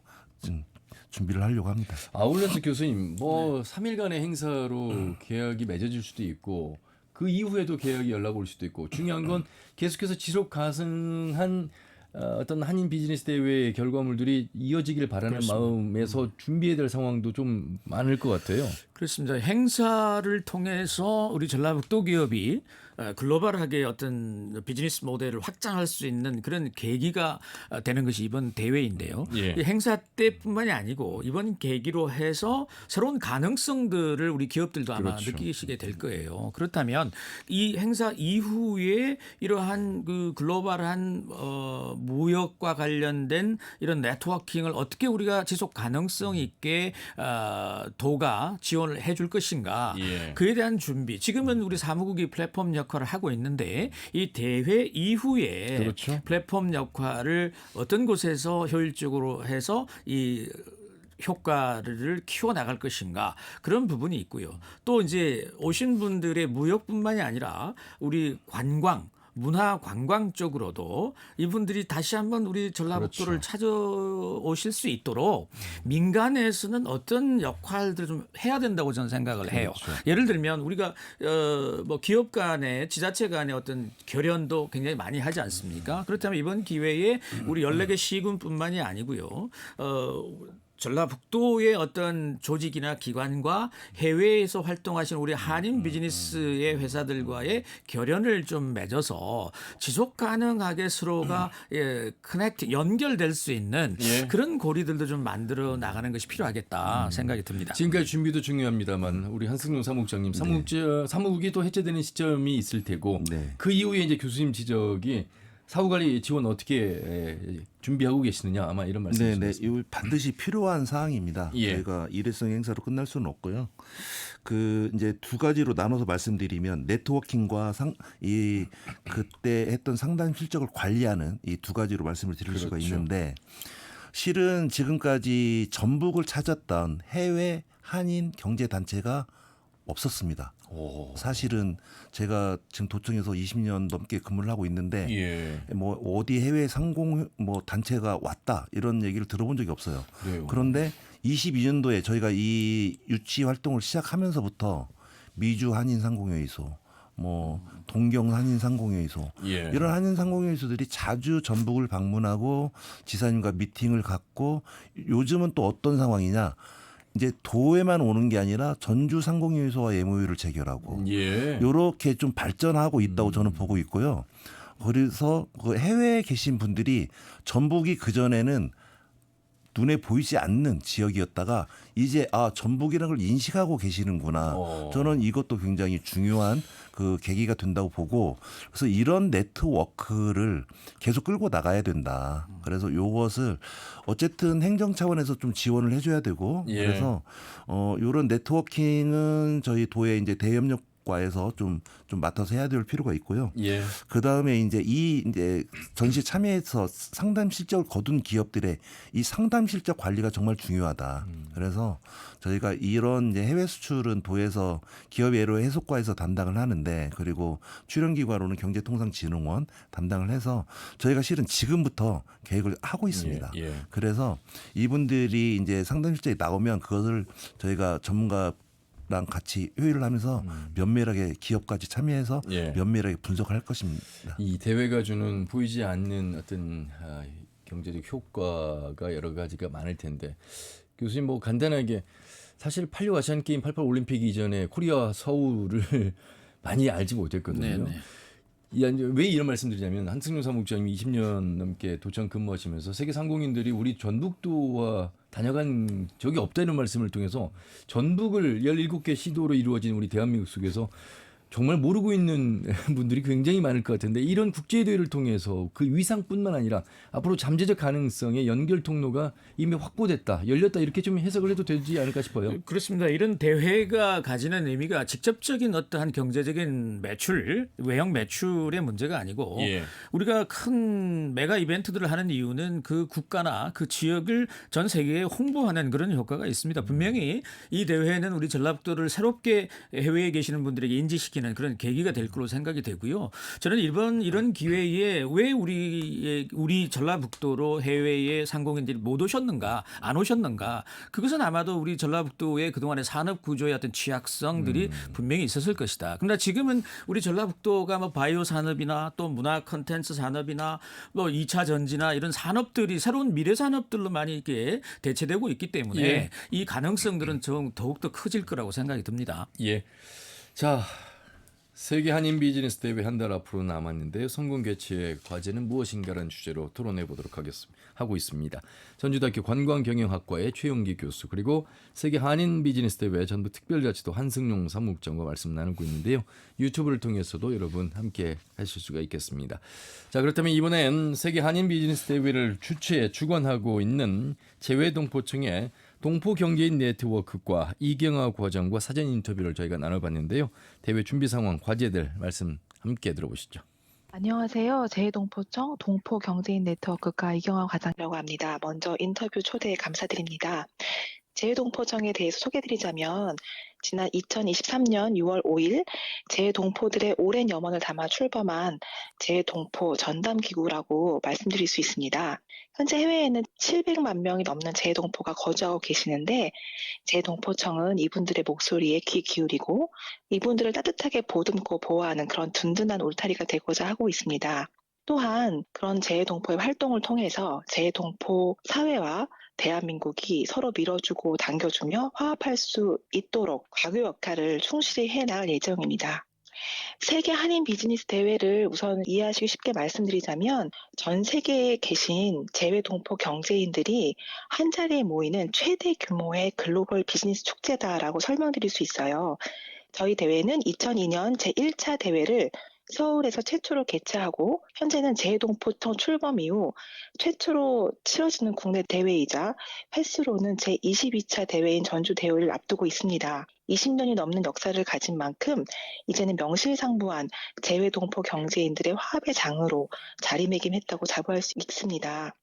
준비를 하려고 합니다. 아울러서 교수님, 뭐 3일간의 행사로 계약이 맺어질 수도 있고 그 이후에도 계약이 연락 올 수도 있고 중요한 건 계속해서 지속 가능한 어떤 한인 비즈니스 대회의 결과물들이 이어지길 바라는 마음에서 준비해야 될 상황도 좀 많을 것 같아요. 그렇습니다. 행사를 통해서 우리 전라북도 기업이 글로벌하게 어떤 비즈니스 모델을 확장할 수 있는 그런 계기가 되는 것이 이번 대회인데요. 예. 이 행사 때뿐만이 아니고 이번 계기로 해서 새로운 가능성들을 우리 기업들도 아마 그렇죠. 느끼시게 될 거예요. 그렇다면 이 행사 이후에 이러한 그 글로벌한 무역과 관련된 이런 네트워킹을 어떻게 우리가 지속 가능성 있게 도가 지원을 해줄 것인가. 예. 그에 대한 준비. 지금은 우리 사무국이 플랫폼 역할을 하고 있는데 이 대회 이후에 그렇죠. 플랫폼 역할을 어떤 곳에서 효율적으로 해서 이 효과를 키워나갈 것인가 그런 부분이 있고요. 또 이제 오신 분들의 무역뿐만이 아니라 우리 관광 문화 관광 쪽으로도 이분들이 다시 한번 우리 전라북도를 그렇죠. 찾아오실 수 있도록 민간에서는 어떤 역할들을 좀 해야 된다고 저는 생각을 해요. 그렇죠. 예를 들면 우리가 뭐 기업 간에 지자체 간의 어떤 결연도 굉장히 많이 하지 않습니까? 그렇다면 이번 기회에 우리 14개 시군뿐만이 아니고요. 전라북도의 어떤 조직이나 기관과 해외에서 활동하시는 우리 한인 비즈니스의 회사들과의 결연을 좀 맺어서 지속 가능하게 서로가 커넥트 연결될 수 있는 예. 그런 고리들도 좀 만들어 나가는 것이 필요하겠다 생각이 듭니다. 지금까지 준비도 중요합니다만 우리 한승용 사무국장님 사무국이 또 해체되는 시점이 있을 테고 네. 그 이후에 이제 교수님 지적이 사후관리 지원 어떻게 준비하고 계시느냐 아마 이런 말씀이십니다. 이거 반드시 필요한 사항입니다. 예. 저희가 일회성 행사로 끝날 수는 없고요. 그 이제 두 가지로 나눠서 말씀드리면 네트워킹과 그때 했던 상담 실적을 관리하는 이 두 가지로 말씀을 드릴 수가 그렇죠. 있는데 실은 지금까지 전북을 찾았던 해외 한인 경제 단체가 없었습니다. 오. 사실은 제가 지금 도청에서 20년 넘게 근무를 하고 있는데 예. 뭐 어디 해외 상공 뭐 단체가 왔다 이런 얘기를 들어본 적이 없어요. 그래요. 그런데 22년도에 저희가 이 유치 활동을 시작하면서부터 미주 한인 상공회의소, 뭐 동경 한인상공회의소 예. 이런 한인상공회의소들이 자주 전북을 방문하고 지사님과 미팅을 갖고 요즘은 또 어떤 상황이냐 이제 도에만 오는 게 아니라 전주 상공회의소와 MOU를 체결하고 예. 이렇게 좀 발전하고 있다고 저는 보고 있고요. 그래서 그 해외에 계신 분들이 전북이 그전에는 눈에 보이지 않는 지역이었다가 이제 전북이라는 걸 인식하고 계시는구나. 저는 이것도 굉장히 중요한 그 계기가 된다고 보고 그래서 이런 네트워크를 계속 끌고 나가야 된다. 그래서 이것을 어쨌든 행정 차원에서 좀 지원을 해줘야 되고 예. 그래서 이런 네트워킹은 저희 도의 이제 대협력 과에서 좀 맡아서 해야 될 필요가 있고요. 예. 그 다음에 이제 전시 참여해서 상담 실적을 거둔 기업들의 이 상담 실적 관리가 정말 중요하다. 그래서 저희가 이런 이제 해외 수출은 도에서 기업 예로 해속과에서 담당을 하는데 그리고 출연기관으로는 경제통상진흥원 담당을 해서 저희가 실은 지금부터 계획을 하고 있습니다. 예. 그래서 이분들이 이제 상담 실적이 나오면 그것을 저희가 전문가 랑 같이 회의를 하면서 면밀하게 기업까지 참여해서 예. 면밀하게 분석할 것입니다. 이 대회가 주는 보이지 않는 어떤 경제적 효과가 여러 가지가 많을 텐데 교수님 뭐 간단하게 사실 86 아시안 게임 88 올림픽 이전에 코리아 서울을 많이 알지 못했거든요. 네네. 왜 이런 말씀드리냐면 한승용 사무국장님이 20년 넘게 도청 근무하시면서 세계 상공인들이 우리 전북도와 다녀간 적이 없다는 말씀을 통해서 전북을 17개 시도로 이루어진 우리 대한민국 속에서 정말 모르고 있는 분들이 굉장히 많을 것 같은데 이런 국제대회를 통해서 그 위상뿐만 아니라 앞으로 잠재적 가능성의 연결 통로가 이미 확보됐다, 열렸다 이렇게 좀 해석을 해도 되지 않을까 싶어요. 그렇습니다. 이런 대회가 가지는 의미가 직접적인 어떠한 경제적인 매출, 외형 매출의 문제가 아니고 예. 우리가 큰 메가 이벤트들을 하는 이유는 그 국가나 그 지역을 전 세계에 홍보하는 그런 효과가 있습니다. 분명히 이 대회는 우리 전라북도를 새롭게 해외에 계시는 분들에게 인지시키는 그런 계기가 될 거로 생각이 되고요. 저는 이런 기회에 왜 우리 전라북도로 해외에 상공인들이 못 오셨는가, 안 오셨는가? 그것은 아마도 우리 전라북도의 그동안의 산업 구조의 어떤 취약성들이 분명히 있었을 것이다. 그러나 지금은 우리 전라북도가 뭐 바이오 산업이나 또 문화 콘텐츠 산업이나 뭐 2차 전지나 이런 산업들이 새로운 미래 산업들로 많이 이렇게 대체되고 있기 때문에 예. 이 가능성들은 더욱더 커질 거라고 생각이 듭니다. 예. 자, 세계 한인 비즈니스 대회 한 달 앞으로 남았는데요. 성공 개최의 과제는 무엇인가라는 주제로 토론해 보도록 하고 있습니다. 전주대학교 관광경영학과의 최용기 교수 그리고 세계 한인 비즈니스 대회 전북 특별자치도 한승용 사무국장과 말씀 나누고 있는데요. 유튜브를 통해서도 여러분 함께 하실 수가 있겠습니다. 자, 그렇다면 이번엔 세계 한인 비즈니스 대회를 주관하고 있는 재외동포청의 동포경제인 네트워크과 이경아 과장과 사전 인터뷰를 저희가 나눠봤는데요. 대회 준비 상황, 과제들 말씀 함께 들어보시죠. 안녕하세요. 재해동포청 동포경제인 네트워크과 이경아 과장이라고 합니다. 먼저 인터뷰 초대에 감사드립니다. 재해동포청에 대해서 소개드리자면 지난 2023년 6월 5일 재해동포들의 오랜 염원을 담아 출범한 재해동포 전담기구라고 말씀드릴 수 있습니다. 현재 해외에는 700만 명이 넘는 재해동포가 거주하고 계시는데 재해동포청은 이분들의 목소리에 귀 기울이고 이분들을 따뜻하게 보듬고 보호하는 그런 든든한 울타리가 되고자 하고 있습니다. 또한 그런 재해동포의 활동을 통해서 재해동포 사회와 대한민국이 서로 밀어주고 당겨주며 화합할 수 있도록 과교 역할을 충실히 해나갈 예정입니다. 세계 한인 비즈니스 대회를 우선 이해하시기 쉽게 말씀드리자면 전 세계에 계신 재외동포 경제인들이 한자리에 모이는 최대 규모의 글로벌 비즈니스 축제다라고 설명드릴 수 있어요. 저희 대회는 2002년 제1차 대회를 서울에서 최초로 개최하고 현재는 재해동포청 출범 이후 최초로 치러지는 국내 대회이자 횟수로는 제22차 대회인 전주 대회를 앞두고 있습니다. 20년이 넘는 역사를 가진 만큼 이제는 명실상부한 재외동포 경제인들의 화합의 장으로 자리매김했다고 자부할 수 있습니다.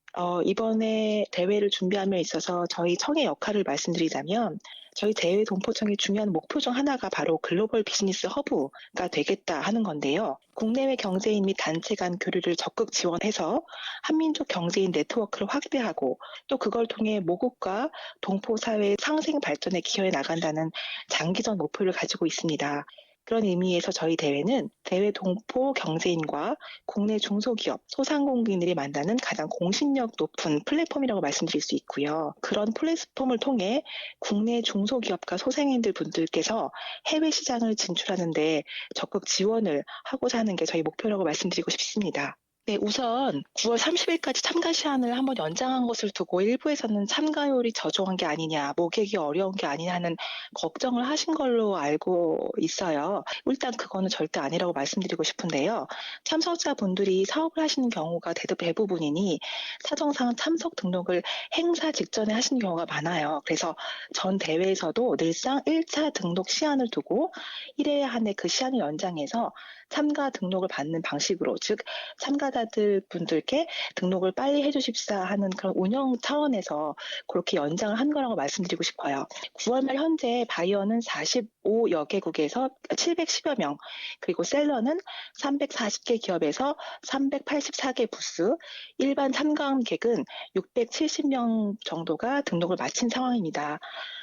이번에 대회를 준비함에 있어서 저희 청의 역할을 말씀드리자면 저희 재외동포청의 중요한 목표 중 하나가 바로 글로벌 비즈니스 허브가 되겠다 하는 건데요. 국내외 경제인 및 단체 간 교류를 적극 지원해서 한민족 경제인 네트워크를 확대하고 또 그걸 통해 모국과 동포 사회의 상생 발전에 기여해 나간다는 장기적 목표를 가지고 있습니다. 그런 의미에서 저희 대회는 대외 동포 경제인과 국내 중소기업, 소상공인들이 만나는 가장 공신력 높은 플랫폼이라고 말씀드릴 수 있고요. 그런 플랫폼을 통해 국내 중소기업과 소상인들 분들께서 해외 시장을 진출하는 데 적극 지원을 하고자 하는 게 저희 목표라고 말씀드리고 싶습니다. 네, 우선 9월 30일까지 참가 시한을 한번 연장한 것을 두고 일부에서는 참가율이 저조한 게 아니냐, 모객이 어려운 게 아니냐 하는 걱정을 하신 걸로 알고 있어요. 일단 그거는 절대 아니라고 말씀드리고 싶은데요. 참석자분들이 사업을 하시는 경우가 대부분이니 사정상 참석 등록을 행사 직전에 하시는 경우가 많아요. 그래서 전 대회에서도 늘상 1차 등록 시한을 두고 1회 한해 그 시한을 연장해서 참가 등록을 받는 방식으로, 즉 참가자들 분들께 등록을 빨리 해주십사 하는 그런 운영 차원에서 그렇게 연장을 한 거라고 말씀드리고 싶어요. 9월 말 현재 바이어는 45여 개국에서 710여 명, 그리고 셀러는 340개 기업에서 384개 부스, 일반 참가객은 670명 정도가 등록을 마친 상황입니다.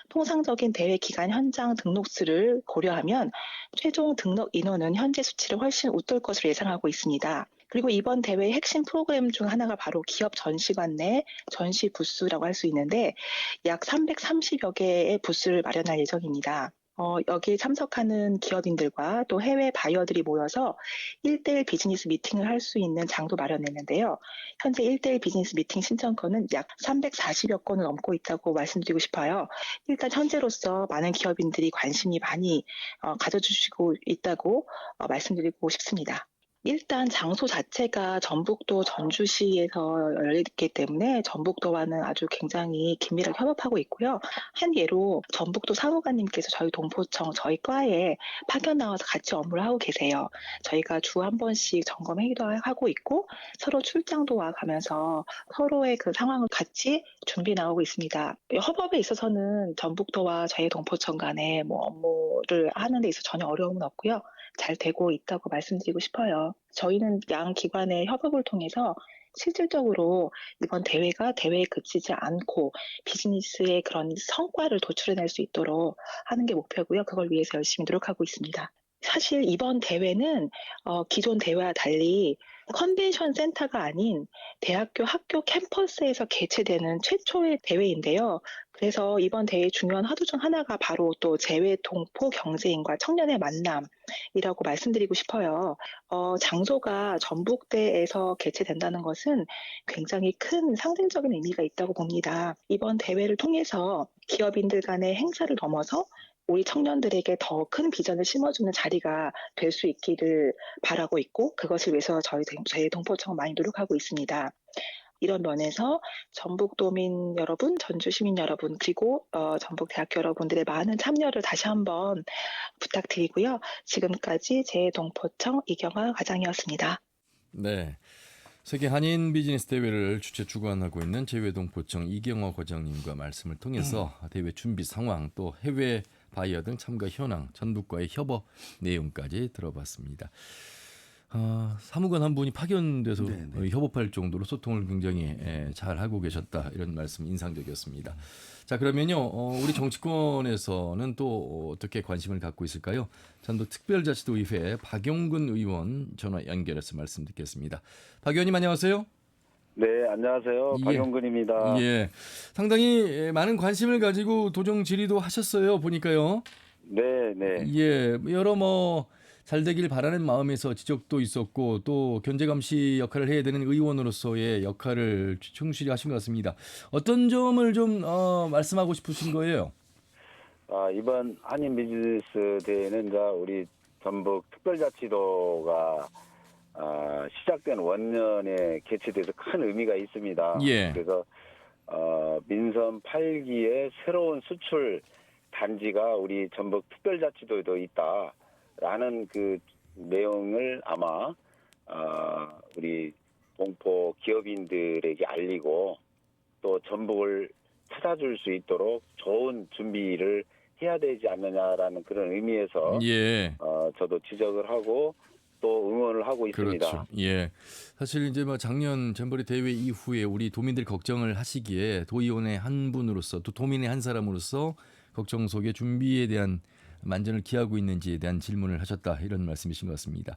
통상적인 대회 기간 현장 등록 수를 고려하면 최종 등록 인원은 현재 수치를 훨씬 웃돌 것으로 예상하고 있습니다. 그리고 이번 대회의 핵심 프로그램 중 하나가 바로 기업 전시관 내 전시 부스라고 할 수 있는데 약 330여 개의 부스를 마련할 예정입니다. 여기에 참석하는 기업인들과 또 해외 바이어들이 모여서 1대1 비즈니스 미팅을 할 수 있는 장도 마련했는데요. 현재 1대1 비즈니스 미팅 신청건은 약 340여 건을 넘고 있다고 말씀드리고 싶어요. 일단 현재로서 많은 기업인들이 관심이 많이 가져주시고 있다고 말씀드리고 싶습니다. 일단 장소 자체가 전북도 전주시에서 열리기 때문에 전북도와는 아주 굉장히 긴밀하게 협업하고 있고요. 한 예로 전북도 사무관님께서 저희 동포청, 저희 과에 파견 나와서 같이 업무를 하고 계세요. 저희가 주 한 번씩 점검회의도 하고 있고 서로 출장도 와 가면서 서로의 그 상황을 같이 준비 나오고 있습니다. 협업에 있어서는 전북도와 저희 동포청 간에 업무를 하는 데 있어서 전혀 어려움은 없고요. 잘 되고 있다고 말씀드리고 싶어요. 저희는 양 기관의 협업을 통해서 실질적으로 이번 대회가 대회에 그치지 않고 비즈니스의 그런 성과를 도출해낼 수 있도록 하는 게 목표고요. 그걸 위해서 열심히 노력하고 있습니다. 사실 이번 대회는 기존 대회와 달리 컨벤션 센터가 아닌 대학교 학교 캠퍼스에서 개최되는 최초의 대회인데요. 그래서 이번 대회의 중요한 화두 중 하나가 바로 또 재외 동포 경제인과 청년의 만남이라고 말씀드리고 싶어요. 장소가 전북대에서 개최된다는 것은 굉장히 큰 상징적인 의미가 있다고 봅니다. 이번 대회를 통해서 기업인들 간의 행사를 넘어서 우리 청년들에게 더 큰 비전을 심어주는 자리가 될 수 있기를 바라고 있고 그것을 위해서 저희 동포청 많이 노력하고 있습니다. 이런 면에서 전북도민 여러분, 전주시민 여러분, 그리고 전북대학교 여러분들의 많은 참여를 다시 한번 부탁드리고요. 지금까지 제 동포청 이경아 과장이었습니다. 네. 세계 한인 비즈니스 대회를 주최 주관하고 있는 재외동포청 이경화 과장님과 말씀을 통해서 대회 준비 상황 또 해외 바이어 등 참가 현황, 전북과의 협업 내용까지 들어봤습니다. 사무관 한 분이 파견돼서 협업할 정도로 소통을 굉장히 잘 하고 계셨다 이런 말씀 인상적이었습니다. 자 그러면요 우리 정치권에서는 또 어떻게 관심을 갖고 있을까요? 전북 특별자치도의회 박용근 의원 전화 연결해서 말씀 듣겠습니다. 박 의원님 안녕하세요. 네, 안녕하세요. 박용근입니다. 예, 상당히 많은 관심을 가지고 도정 질의도 하셨어요. 보니까요. 네, 네. 예, 여러 잘 되길 바라는 마음에서 지적도 있었고 또 견제 감시 역할을 해야 되는 의원으로서의 역할을 충실히 하신 것 같습니다. 어떤 점을 좀 말씀하고 싶으신 거예요? 이번 한인 비즈니스 대회는 우리 전북 특별자치도가 시작된 원년에 개최돼서 큰 의미가 있습니다. 예. 그래서 민선 8기의 새로운 수출 단지가 우리 전북 특별자치도에도 있다라는 그 내용을 아마 우리 동포 기업인들에게 알리고 또 전북을 찾아줄 수 있도록 좋은 준비를 해야 되지 않느냐라는 그런 의미에서 예. 저도 지적을 하고 또 응원을 하고 있습니다. 그렇죠. 예. 사실 이제 작년 잼버리 대회 이후에 우리 도민들 걱정을 하시기에 도의원의 한 분으로서 또 도민의 한 사람으로서 걱정 속에 준비에 대한 만전을 기하고 있는지에 대한 질문을 하셨다 이런 말씀이신 것 같습니다.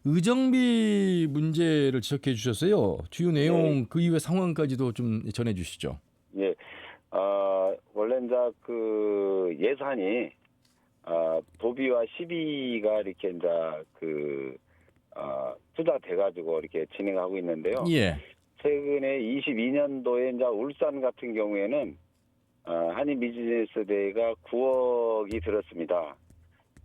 의정비 문제를 지적해 주셨어요. 주요 내용 그 이후의 상황까지도 좀 전해 주시죠. 예. 원래 이제 그 예산이 도비와 시비가 이렇게 이제 투자돼가지고 이렇게 진행하고 있는데요. 예. 최근에 22년도에 이제 울산 같은 경우에는 한인 비즈니스데이가 9억이 들었습니다.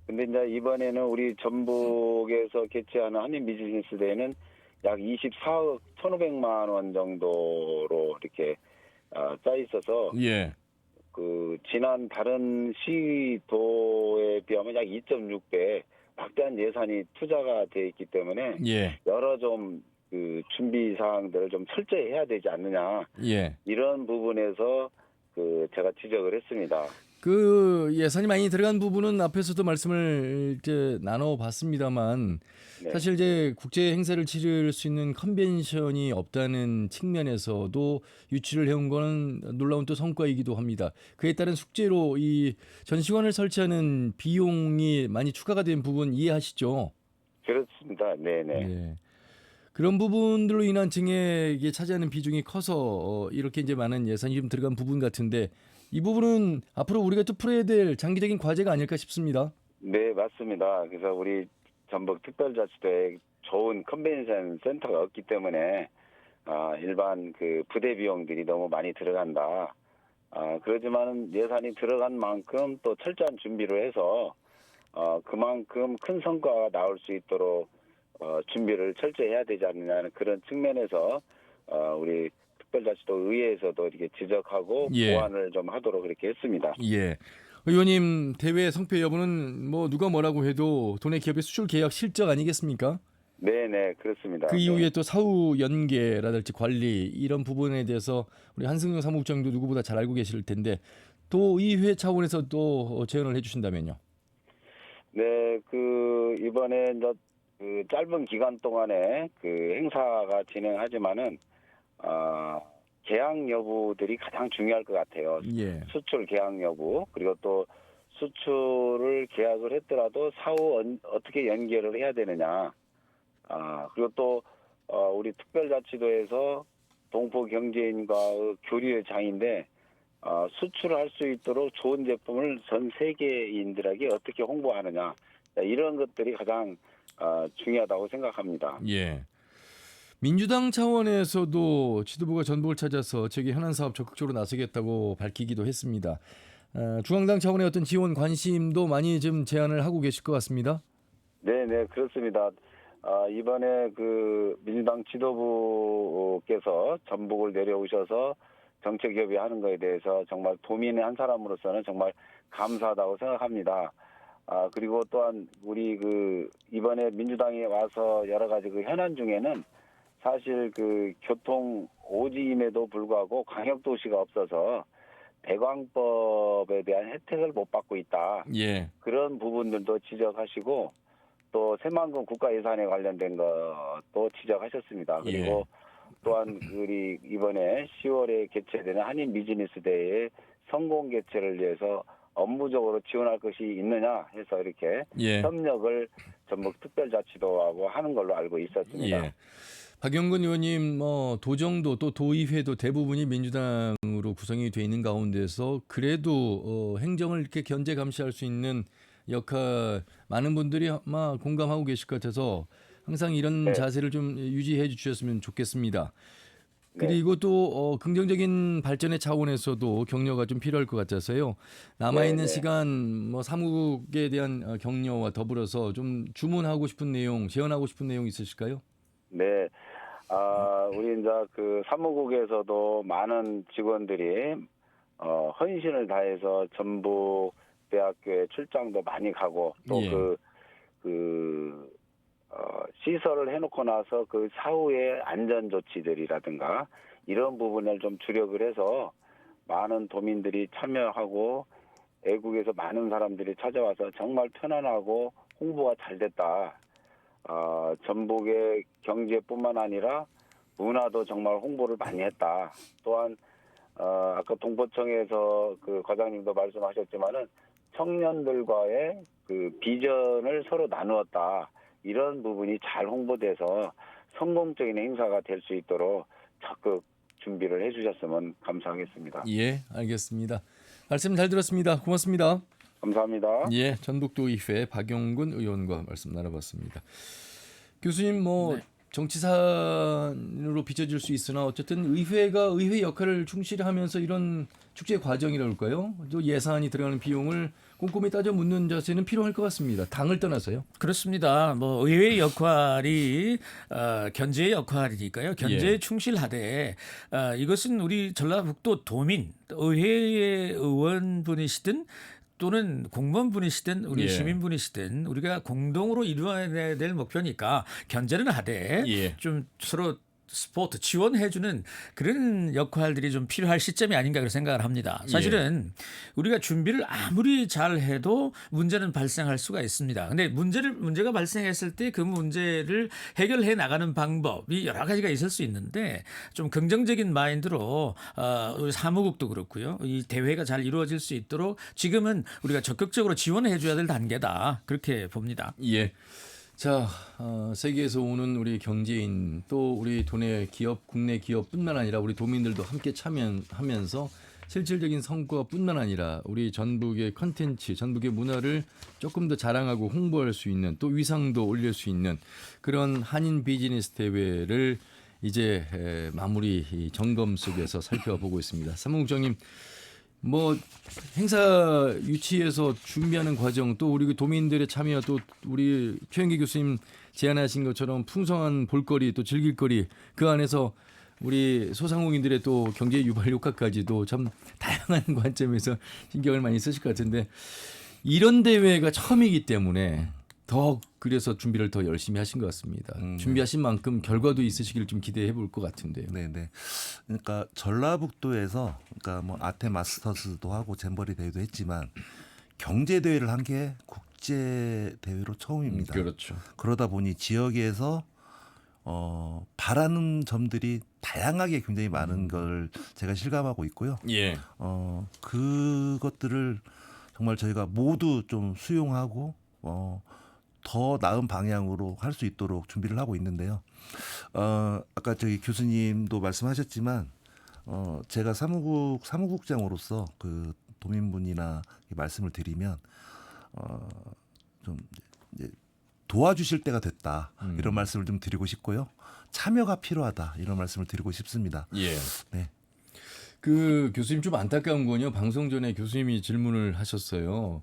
근데 이제 이번에는 우리 전북에서 개최하는 한인 비즈니스데이는 약 24억 1,500만 원 정도로 이렇게 짜 있어서 예. 그 지난 다른 시도에 비하면 약 2.6배 막대한 예산이 투자가 돼 있기 때문에 예. 여러 좀 그 준비 사항들을 좀 철저히 해야 되지 않느냐 예. 이런 부분에서 그 제가 지적을 했습니다. 그 예산이 많이 들어간 부분은 앞에서도 말씀을 이제 나눠봤습니다만 네. 사실 이제 국제 행사를 치를 수 있는 컨벤션이 없다는 측면에서도 유치를 해온 거는 놀라운 또 성과이기도 합니다. 그에 따른 숙제로 이 전시관을 설치하는 비용이 많이 추가가 된 부분 이해하시죠? 그렇습니다. 네네. 예. 그런 부분들로 인한 증액이 차지하는 비중이 커서 이렇게 이제 많은 예산이 좀 들어간 부분 같은데 이 부분은 앞으로 우리가 또 풀어야 될 장기적인 과제가 아닐까 싶습니다. 네, 맞습니다. 그래서 우리 전북 특별자치도에 좋은 컨벤션 센터가 없기 때문에 일반 그 부대 비용들이 너무 많이 들어간다. 그러지만 예산이 들어간 만큼 또 철저한 준비를 해서 그만큼 큰 성과가 나올 수 있도록 준비를 철저히 해야 되지 않느냐는 그런 측면에서 우리 특별자치도 의회에서도 이렇게 지적하고 예. 보완을 좀 하도록 그렇게 했습니다. 예. 의원님 대외 성패 여부는 뭐 누가 뭐라고 해도 도내 기업의 수출 계약 실적 아니겠습니까? 네네 그렇습니다. 그 이후에 또 사후 연계라든지 관리 이런 부분에 대해서 우리 한승용 사무국장도 누구보다 잘 알고 계실 텐데 또 의회 차원에서 또 제언을 해주신다면요. 네, 그 이번에 이제 그 짧은 기간 동안에 그 행사가 진행하지만은 계약 여부들이 가장 중요할 것 같아요. 예. 수출 계약 여부 그리고 또 수출을 계약을 했더라도 사후 어떻게 연결을 해야 되느냐. 그리고 또 우리 특별자치도에서 동포경제인과의 교류의 장인데 수출을 할 수 있도록 좋은 제품을 전 세계인들에게 어떻게 홍보하느냐 이런 것들이 가장 중요하다고 생각합니다. 예. 민주당 차원에서도 지도부가 전북을 찾아서 지역의 현안 사업 적극적으로 나서겠다고 밝히기도 했습니다. 중앙당 차원의 어떤 지원 관심도 많이 좀 제안을 하고 계실 것 같습니다. 네, 그렇습니다. 이번에 그 민주당 지도부께서 전북을 내려오셔서 정책 협의하는 것에 대해서 정말 도민의 한 사람으로서는 정말 감사하다고 생각합니다. 그리고 또한 우리 그 이번에 민주당에 와서 여러 가지 그 현안 중에는 사실 그 교통 오지임에도 불구하고 광역도시가 없어서 배광법에 대한 혜택을 못 받고 있다. 예. 그런 부분들도 지적하시고 또 새만금 국가 예산에 관련된 것도 지적하셨습니다. 그리고 또한 우리 이번에 10월에 개최되는 한인 비즈니스데이의 성공 개최를 위해서 업무적으로 지원할 것이 있느냐 해서 이렇게 협력을 전북 특별자치도하고 하는 걸로 알고 있었습니다. 예. 박영근 의원님, 도정도 또 도의회도 대부분이 민주당으로 구성이 돼 있는 가운데서 그래도 행정을 이렇게 견제 감시할 수 있는 역할 많은 분들이 아마 공감하고 계실 것 같아서 항상 이런 자세를 좀 유지해 주셨으면 좋겠습니다. 그리고 또 긍정적인 발전의 차원에서도 격려가 좀 필요할 것 같아서요. 남아있는 시간 사무국에 대한 격려와 더불어서 좀 주문하고 싶은 내용, 제언하고 싶은 내용 있으실까요? 네. 우리 이제 그 사무국에서도 많은 직원들이 헌신을 다해서 전북 대학교에 출장도 많이 가고 또 시설을 해놓고 나서 그 사후의 안전 조치들이라든가 이런 부분을 좀 주력을 해서 많은 도민들이 참여하고 애국에서 많은 사람들이 찾아와서 정말 편안하고 홍보가 잘 됐다. 전북의 경제뿐만 아니라 문화도 정말 홍보를 많이 했다. 또한 아까 동포청에서 그 과장님도 말씀하셨지만은 청년들과의 그 비전을 서로 나누었다. 이런 부분이 잘 홍보돼서 성공적인 행사가 될 수 있도록 적극 준비를 해주셨으면 감사하겠습니다. 예, 알겠습니다. 말씀 잘 들었습니다. 고맙습니다. 감사합니다. 예, 전북도의회 박용근 의원과 말씀 나눠봤습니다. 교수님 뭐 네. 정치산으로 비춰질 수 있으나 어쨌든 의회가 의회 역할을 충실히 하면서 이런 축제 과정이라고 할까요? 또 예산이 들어가는 비용을 꼼꼼히 따져 묻는 자세는 필요할 것 같습니다. 당을 떠나서요. 그렇습니다. 뭐 의회의 역할이 견제의 역할이니까요. 견제에 예. 충실하되 이것은 우리 전라북도 도민, 의회의 의원분이시든 또는 공무원분이시든 우리 예. 시민분이시든 우리가 공동으로 이루어야 될 목표니까 견제는 하되 예. 좀 서로 스포트 지원해주는 그런 역할들이 좀 필요할 시점이 아닌가 그렇게 생각을 합니다. 사실은 우리가 준비를 아무리 잘해도 문제는 발생할 수가 있습니다. 근데 문제가 발생했을 때 그 문제를 해결해 나가는 방법이 여러 가지가 있을 수 있는데 좀 긍정적인 마인드로 우리 사무국도 그렇고요. 이 대회가 잘 이루어질 수 있도록 지금은 우리가 적극적으로 지원해 줘야 될 단계다. 그렇게 봅니다. 예. 자, 세계에서 오는 우리 경제인 또 우리 도내 기업, 국내 기업뿐만 아니라 우리 도민들도 함께 참여하면서 실질적인 성과뿐만 아니라 우리 전북의 컨텐츠, 전북의 문화를 조금 더 자랑하고 홍보할 수 있는 또 위상도 올릴 수 있는 그런 한인 비즈니스 대회를 이제 마무리 점검 속에서 살펴보고 있습니다. 사무국장님, 뭐 행사 유치해서 준비하는 과정 또 우리 도민들의 참여 또 우리 최영기 교수님 제안하신 것처럼 풍성한 볼거리 또 즐길거리 그 안에서 우리 소상공인들의 또 경제 유발 효과까지도 참 다양한 관점에서 신경을 많이 쓰실 것 같은데 이런 대회가 처음이기 때문에 더 그래서 준비를 더 열심히 하신 것 같습니다. 준비하신 만큼 결과도 있으시길 좀 기대해 볼 것 같은데요. 네네. 그러니까 전라북도에서 그러니까 뭐 아테 마스터스도 하고 잼버리 대회도 했지만 경제 대회를 한 게 국제 대회로 처음입니다. 그렇죠. 그러다 보니 지역에서 바라는 점들이 다양하게 굉장히 많은 걸 제가 실감하고 있고요. 예. 그것들을 정말 저희가 모두 좀 수용하고 더 나은 방향으로 할 수 있도록 준비를 하고 있는데요. 아까 저기 교수님도 말씀하셨지만 제가 사무국장으로서 그 도민분이나 말씀을 드리면 좀 이제 도와주실 때가 됐다 이런 말씀을 좀 드리고 싶고요. 참여가 필요하다 이런 말씀을 드리고 싶습니다. 예. 네. 그 교수님 좀 안타까운 건요. 방송 전에 교수님이 질문을 하셨어요.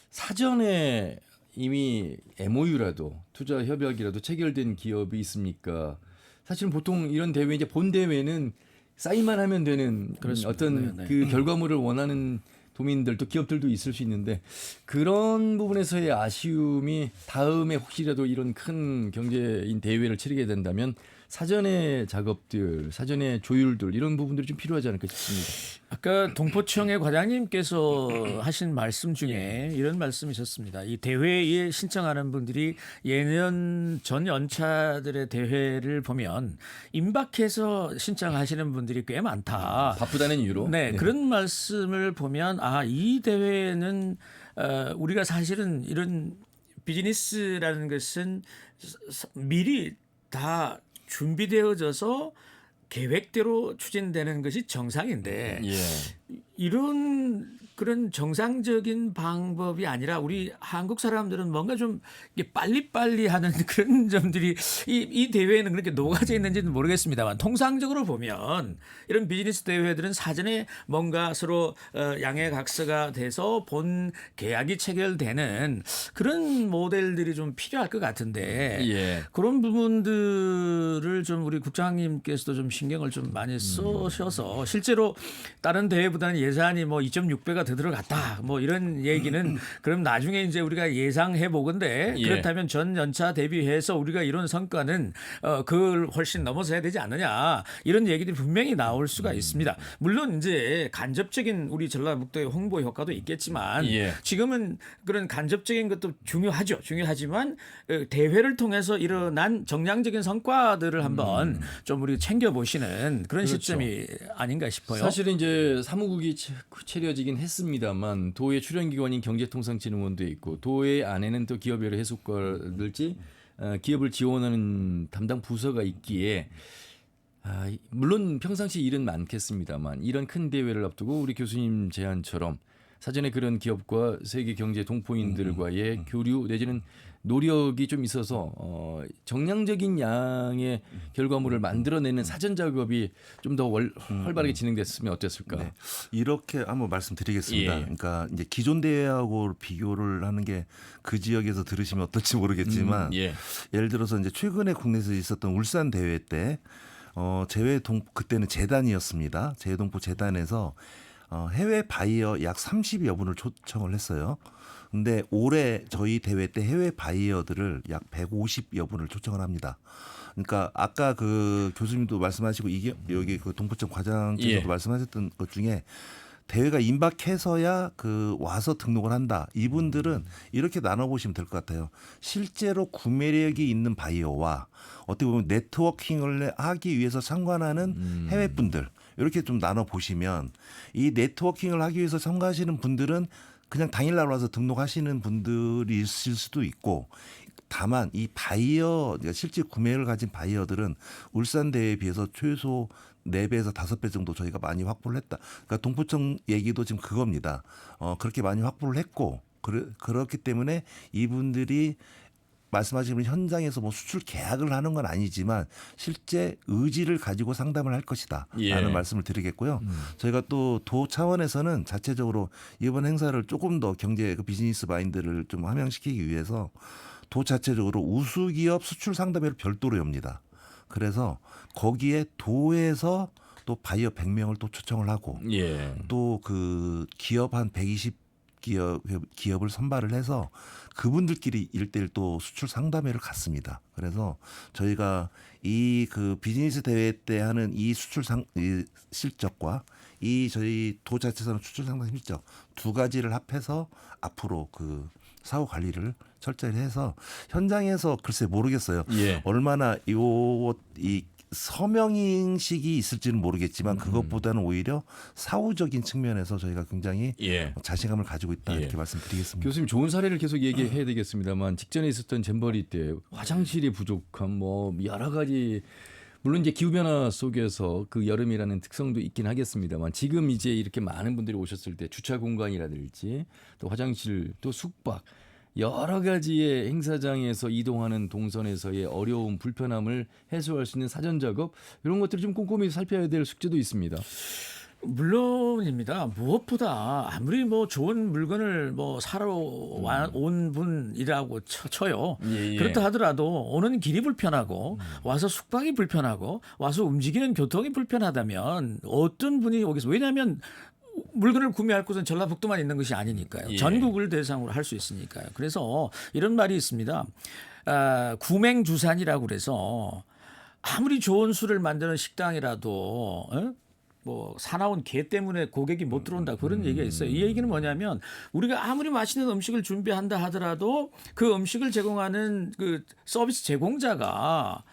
사전에 이미 MOU라도 투자 협약이라도 체결된 기업이 있습니까? 사실은 보통 이런 대회 이제 본 대회는 사인만 하면 되는 그렇습니다. 어떤 네. 그 결과물을 원하는 도민들 또 기업들도 있을 수 있는데 그런 부분에서의 아쉬움이 다음에 혹시라도 이런 큰 경제인 대회를 치르게 된다면 사전의 작업들, 사전의 조율들 이런 부분들이 좀 필요하지 않을까 싶습니다. 아까 동포청의 과장님께서 하신 말씀 중에 이런 말씀이셨습니다. 이 대회에 신청하는 분들이 예년 전 연차들의 대회를 보면 임박해서 신청하시는 분들이 꽤 많다. 바쁘다는 이유로. 네, 그런 말씀을 보면 이 대회는 우리가 사실은 이런 비즈니스라는 것은 미리 다 준비되어져서 계획대로 추진되는 것이 정상인데 예. 이런 그런 정상적인 방법이 아니라 우리 한국 사람들은 뭔가 좀 빨리빨리 하는 그런 점들이 이 대회에는 그렇게 녹아져 있는지는 모르겠습니다만 통상적으로 보면 이런 비즈니스 대회들은 사전에 뭔가 서로 양해각서가 돼서 본 계약이 체결되는 그런 모델들이 좀 필요할 것 같은데 예. 그런 부분들을 좀 우리 국장님께서도 좀 신경을 좀 많이 쓰셔서 실제로 다른 대회보다는 예산이 뭐 2.6배가 더 들어갔다 뭐 이런 얘기는 그럼 나중에 이제 우리가 예상해 보건데 예. 그렇다면 전 연차 대비해서 우리가 이런 성과는 그걸 훨씬 넘어서야 되지 않느냐 이런 얘기들이 분명히 나올 수가 있습니다. 물론 이제 간접적인 우리 전라북도의 홍보 효과도 있겠지만 예. 지금은 그런 간접적인 것도 중요하죠. 중요하지만 대회를 통해서 일어난 정량적인 성과들을 한번 좀 우리 챙겨 보시는 그런 그렇죠. 시점이 아닌가 싶어요. 사실은 이제 사무국이 차려지긴 했습니다만 도의 출연기관인 경제통상진흥원도 있고 도의 안에는 또 기업별 해수과랄지 기업을 지원하는 담당 부서가 있기에 물론 평상시 일은 많겠습니다만 이런 큰 대회를 앞두고 우리 교수님 제안처럼 사전에 그런 기업과 세계 경제 동포인들과의 교류 내지는 노력이 좀 있어서 정량적인 양의 결과물을 만들어내는 사전 작업이 좀 더 활발하게 진행됐으면 어땠을까? 네. 이렇게 한번 말씀드리겠습니다. 예. 그러니까 이제 기존 대회하고 비교를 하는 게 그 지역에서 들으시면 어떨지 모르겠지만 예. 예를 들어서 이제 최근에 국내에서 있었던 울산 대회 때 그때는 재단이었습니다. 재외동포 재단에서 해외 바이어 약 30여 분을 초청을 했어요. 근데 올해 저희 대회 때 해외 바이어들을 약 150여 분을 초청을 합니다. 그러니까 아까 그 교수님도 말씀하시고 이게 여기 그 동포청 과장께서도 예. 말씀하셨던 것 중에 대회가 임박해서야 그 와서 등록을 한다. 이분들은 이렇게 나눠보시면 될 것 같아요. 실제로 구매력이 있는 바이어와 어떻게 보면 네트워킹을 하기 위해서 참관하는 해외 분들 이렇게 좀 나눠보시면 이 네트워킹을 하기 위해서 참가하시는 분들은 그냥 당일날 와서 등록하시는 분들이 있을 수도 있고 다만 이 바이어 실제 구매를 가진 바이어들은 울산 대회에 비해서 최소 4배에서 5배 정도 저희가 많이 확보를 했다. 그러니까 동포청 얘기도 지금 그겁니다. 그렇게 많이 확보를 했고 그렇기 때문에 이분들이 말씀하시는 현장에서 뭐 수출 계약을 하는 건 아니지만 실제 의지를 가지고 상담을 할 것이다 라는 말씀을 드리겠고요. 저희가 또 도 차원에서는 자체적으로 이번 행사를 조금 더 경제 그 비즈니스 마인드를 좀 함양시키기 위해서 도 자체적으로 우수기업 수출 상담회를 별도로 엽니다. 그래서 거기에 도에서 또 바이어 100명을 또 초청을 하고 예. 또 그 기업 한 120기업을 선발을 해서 그분들끼리 1대1 또 수출 상담회를 갔습니다. 그래서 저희가 이 그 비즈니스 대회 때 하는 이 수출 이 실적과 이 저희 도 자체에서는 수출 상담 실적 두 가지를 합해서 앞으로 그 사후 관리를 철저히 해서 현장에서 글쎄 모르겠어요. 예. 얼마나 이 서명인식이 있을지는 모르겠지만 그것보다는 오히려 사후적인 측면에서 저희가 굉장히 예. 자신감을 가지고 있다 예. 이렇게 말씀드리겠습니다. 교수님 좋은 사례를 계속 얘기해야 되겠습니다만 직전에 있었던 잼버리 때 화장실이 부족함 뭐 여러 가지 물론 이제 기후 변화 속에서 그 여름이라는 특성도 있긴 하겠습니다만 지금 이제 이렇게 많은 분들이 오셨을 때 주차 공간이라든지 또 화장실 또 숙박 여러 가지의 행사장에서 이동하는 동선에서의 어려움, 불편함을 해소할 수 있는 사전 작업 이런 것들을 좀 꼼꼼히 살펴야 될 숙제도 있습니다. 물론입니다. 무엇보다 아무리 뭐 좋은 물건을 뭐 사러 온 분이라고 쳐요. 예, 예. 그렇다 하더라도 오는 길이 불편하고 와서 숙박이 불편하고 와서 움직이는 교통이 불편하다면 어떤 분이 오겠어요? 왜냐하면 물건을 구매할 곳은 전라북도만 있는 것이 아니니까요. 예. 전국을 대상으로 할 수 있으니까요. 그래서 이런 말이 있습니다. 구맹주산이라고 그래서 아무리 좋은 술을 만드는 식당이라도 뭐 사나운 개 때문에 고객이 못 들어온다 그런 얘기가 있어요. 이 얘기는 뭐냐면 우리가 아무리 맛있는 음식을 준비한다 하더라도 그 음식을 제공하는 그 서비스 제공자가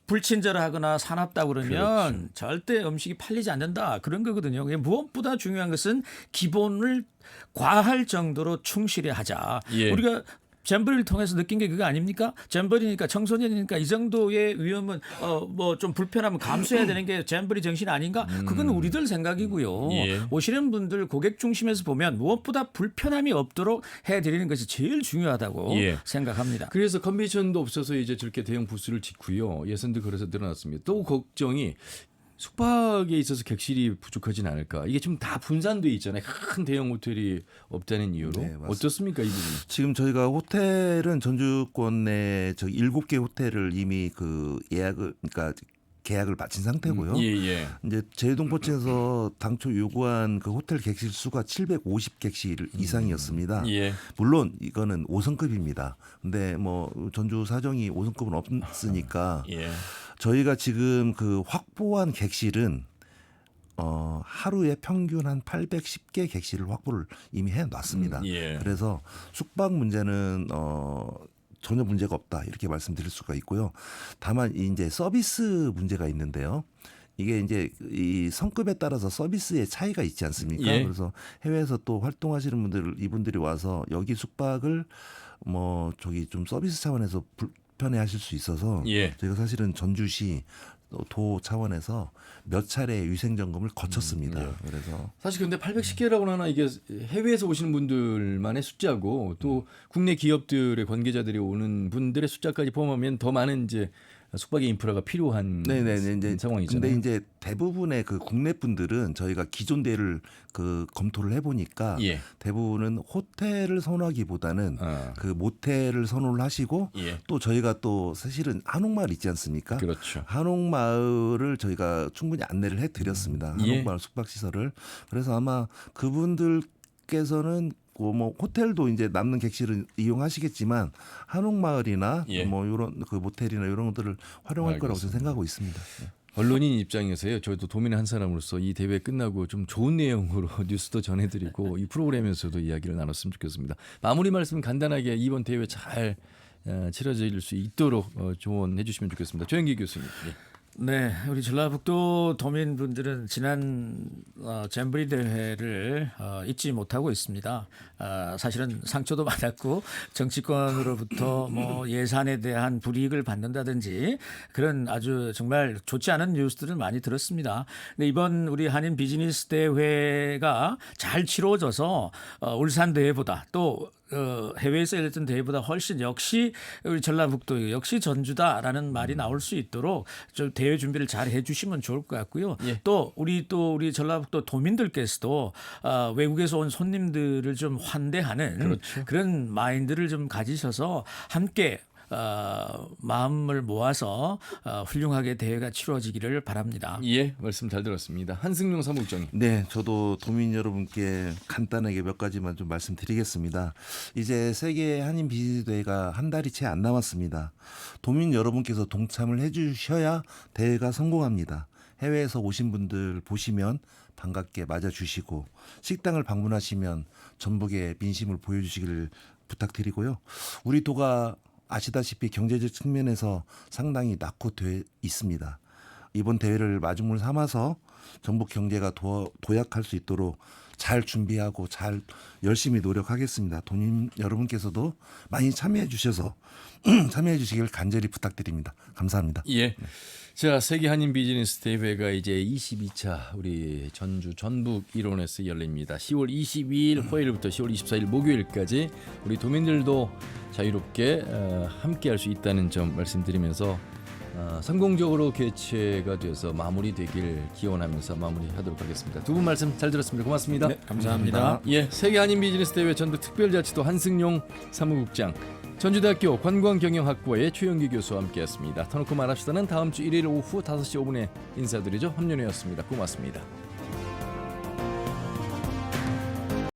불친절하거나 사납다 그러면 그렇죠. 절대 음식이 팔리지 않는다 그런 거거든요. 무엇보다 중요한 것은 기본을 과할 정도로 충실히 하자. 예. 우리가 잼버리를 통해서 느낀 게 그거 아닙니까? 잼버리니까 청소년이니까 이 정도의 위험은 뭐 좀 불편하면 감수해야 되는 게 잼버리 정신 아닌가? 그건 우리들 생각이고요. 예. 오시는 분들 고객 중심에서 보면 무엇보다 불편함이 없도록 해드리는 것이 제일 중요하다고 예. 생각합니다. 그래서 컨벤션도 없어서 이제 저렇게 대형 부스를 짓고요. 예산도 그래서 늘어났습니다. 또 걱정이 숙박에 있어서 객실이 부족하진 않을까. 이게 좀 다 분산돼 있잖아요. 큰 대형 호텔이 없다는 이유로. 네, 맞습니다. 어떻습니까 이 부분? 지금 저희가 호텔은 전주권에 저 7개 호텔을 이미 그 그러니까 계약을 마친 상태고요. 예. 이제 제주동포청에서 당초 요구한 그 호텔 객실 수가 750객실 이상이었습니다. 예. 물론 이거는 5성급입니다. 근데 뭐 전주 사정이 5성급은 없으니까 예. 저희가 지금 그 확보한 객실은 하루에 평균 한 810개 객실을 확보를 이미 해놨습니다. 예. 그래서 숙박 문제는 전혀 문제가 없다 이렇게 말씀드릴 수가 있고요. 다만 이제 서비스 문제가 있는데요. 이게 이제 이 성급에 따라서 서비스의 차이가 있지 않습니까? 예. 그래서 해외에서 또 활동하시는 분들 이분들이 와서 여기 숙박을 뭐 저기 좀 서비스 차원에서 불편해하실 수 있어서 예. 저희가 사실은 전주시 도 차원에서 몇 차례 위생 점검을 거쳤습니다. 예. 그래서 사실 근데 810개라고 하나 이게 해외에서 오시는 분들만의 숫자고 또 국내 기업들의 관계자들이 오는 분들의 숫자까지 포함하면 더 많은 이제 숙박의 인프라가 필요한 네네 이제 상황이잖아요. 근데 이제 대부분의 그 국내 분들은 저희가 기존 대를 그 검토를 해보니까 예. 대부분은 호텔을 선호하기보다는 아. 그 모텔을 선호를 하시고 예. 또 저희가 또 사실은 한옥마을 있지 않습니까? 그렇죠. 한옥마을을 저희가 충분히 안내를 해드렸습니다. 예. 한옥마을 숙박시설을. 그래서 아마 그분들께서는 뭐 호텔도 이제 남는 객실을 이용하시겠지만 한옥마을이나 예. 뭐 이런 그 모텔이나 이런 것들을 활용할 거라고 저는 생각하고 있습니다. 언론인 입장에서요. 저도 도민의 한 사람으로서 이 대회 끝나고 좀 좋은 내용으로 뉴스도 전해드리고 이 프로그램에서도 이야기를 나눴으면 좋겠습니다. 마무리 말씀 간단하게 이번 대회 잘 치러질 수 있도록 조언해 주시면 좋겠습니다. 조영기 교수님. 예. 네, 우리 전라북도 도민분들은 지난 잼버리 대회를 잊지 못하고 있습니다. 사실은 상처도 받았고 정치권으로부터 뭐 예산에 대한 불이익을 받는다든지 그런 아주 정말 좋지 않은 뉴스들을 많이 들었습니다. 근데 이번 우리 한인 비즈니스 대회가 잘 치러져서 울산 대회보다 또 해외에서 열렸던 대회보다 훨씬 역시 우리 전라북도 역시 전주다라는 말이 나올 수 있도록 좀 대회 준비를 잘 해주시면 좋을 것 같고요. 예. 또 우리 전라북도 도민들께서도 외국에서 온 손님들을 좀 환대하는 그렇죠. 그런 마인드를 좀 가지셔서 함께 마음을 모아서 훌륭하게 대회가 치러지기를 바랍니다. 예, 말씀 잘 들었습니다. 한승용 사무국장님. 네, 저도 도민 여러분께 간단하게 몇 가지만 좀 말씀드리겠습니다. 이제 세계 한인 비즈니스 대회가 한 달이 채 안 남았습니다. 도민 여러분께서 동참을 해주셔야 대회가 성공합니다. 해외에서 오신 분들 보시면 반갑게 맞아주시고 식당을 방문하시면 전북의 민심을 보여주시기를 부탁드리고요. 우리 도가 아시다시피 경제적 측면에서 상당히 낙후돼 있습니다. 이번 대회를 마중물 삼아서 전북 경제가 도약할 수 있도록 잘 준비하고 잘 열심히 노력하겠습니다. 도민 여러분께서도 많이 참여해 주셔서 참여해 주시길 간절히 부탁드립니다. 감사합니다. 예. 자, 세계 한인 비즈니스 대회가 이제 22차 우리 전주 전북 일원에서 열립니다. 10월 22일 화요일부터 10월 24일 목요일까지 우리 도민들도 자유롭게 함께할 수 있다는 점 말씀드리면서 성공적으로 개최가 돼서 마무리되길 기원하면서 마무리하도록 하겠습니다. 두 분 말씀 잘 들었습니다. 고맙습니다. 네, 감사합니다. 예, 세계 한인 비즈니스 대회 전북 특별자치도 한승용 사무국장, 전주대학교 관광경영학부의 최영기 교수와 함께했습니다. 터놓고 말합시다는 다음 주 일요일 오후 5시 5분에 인사드리죠. 함윤혜였습니다. 고맙습니다.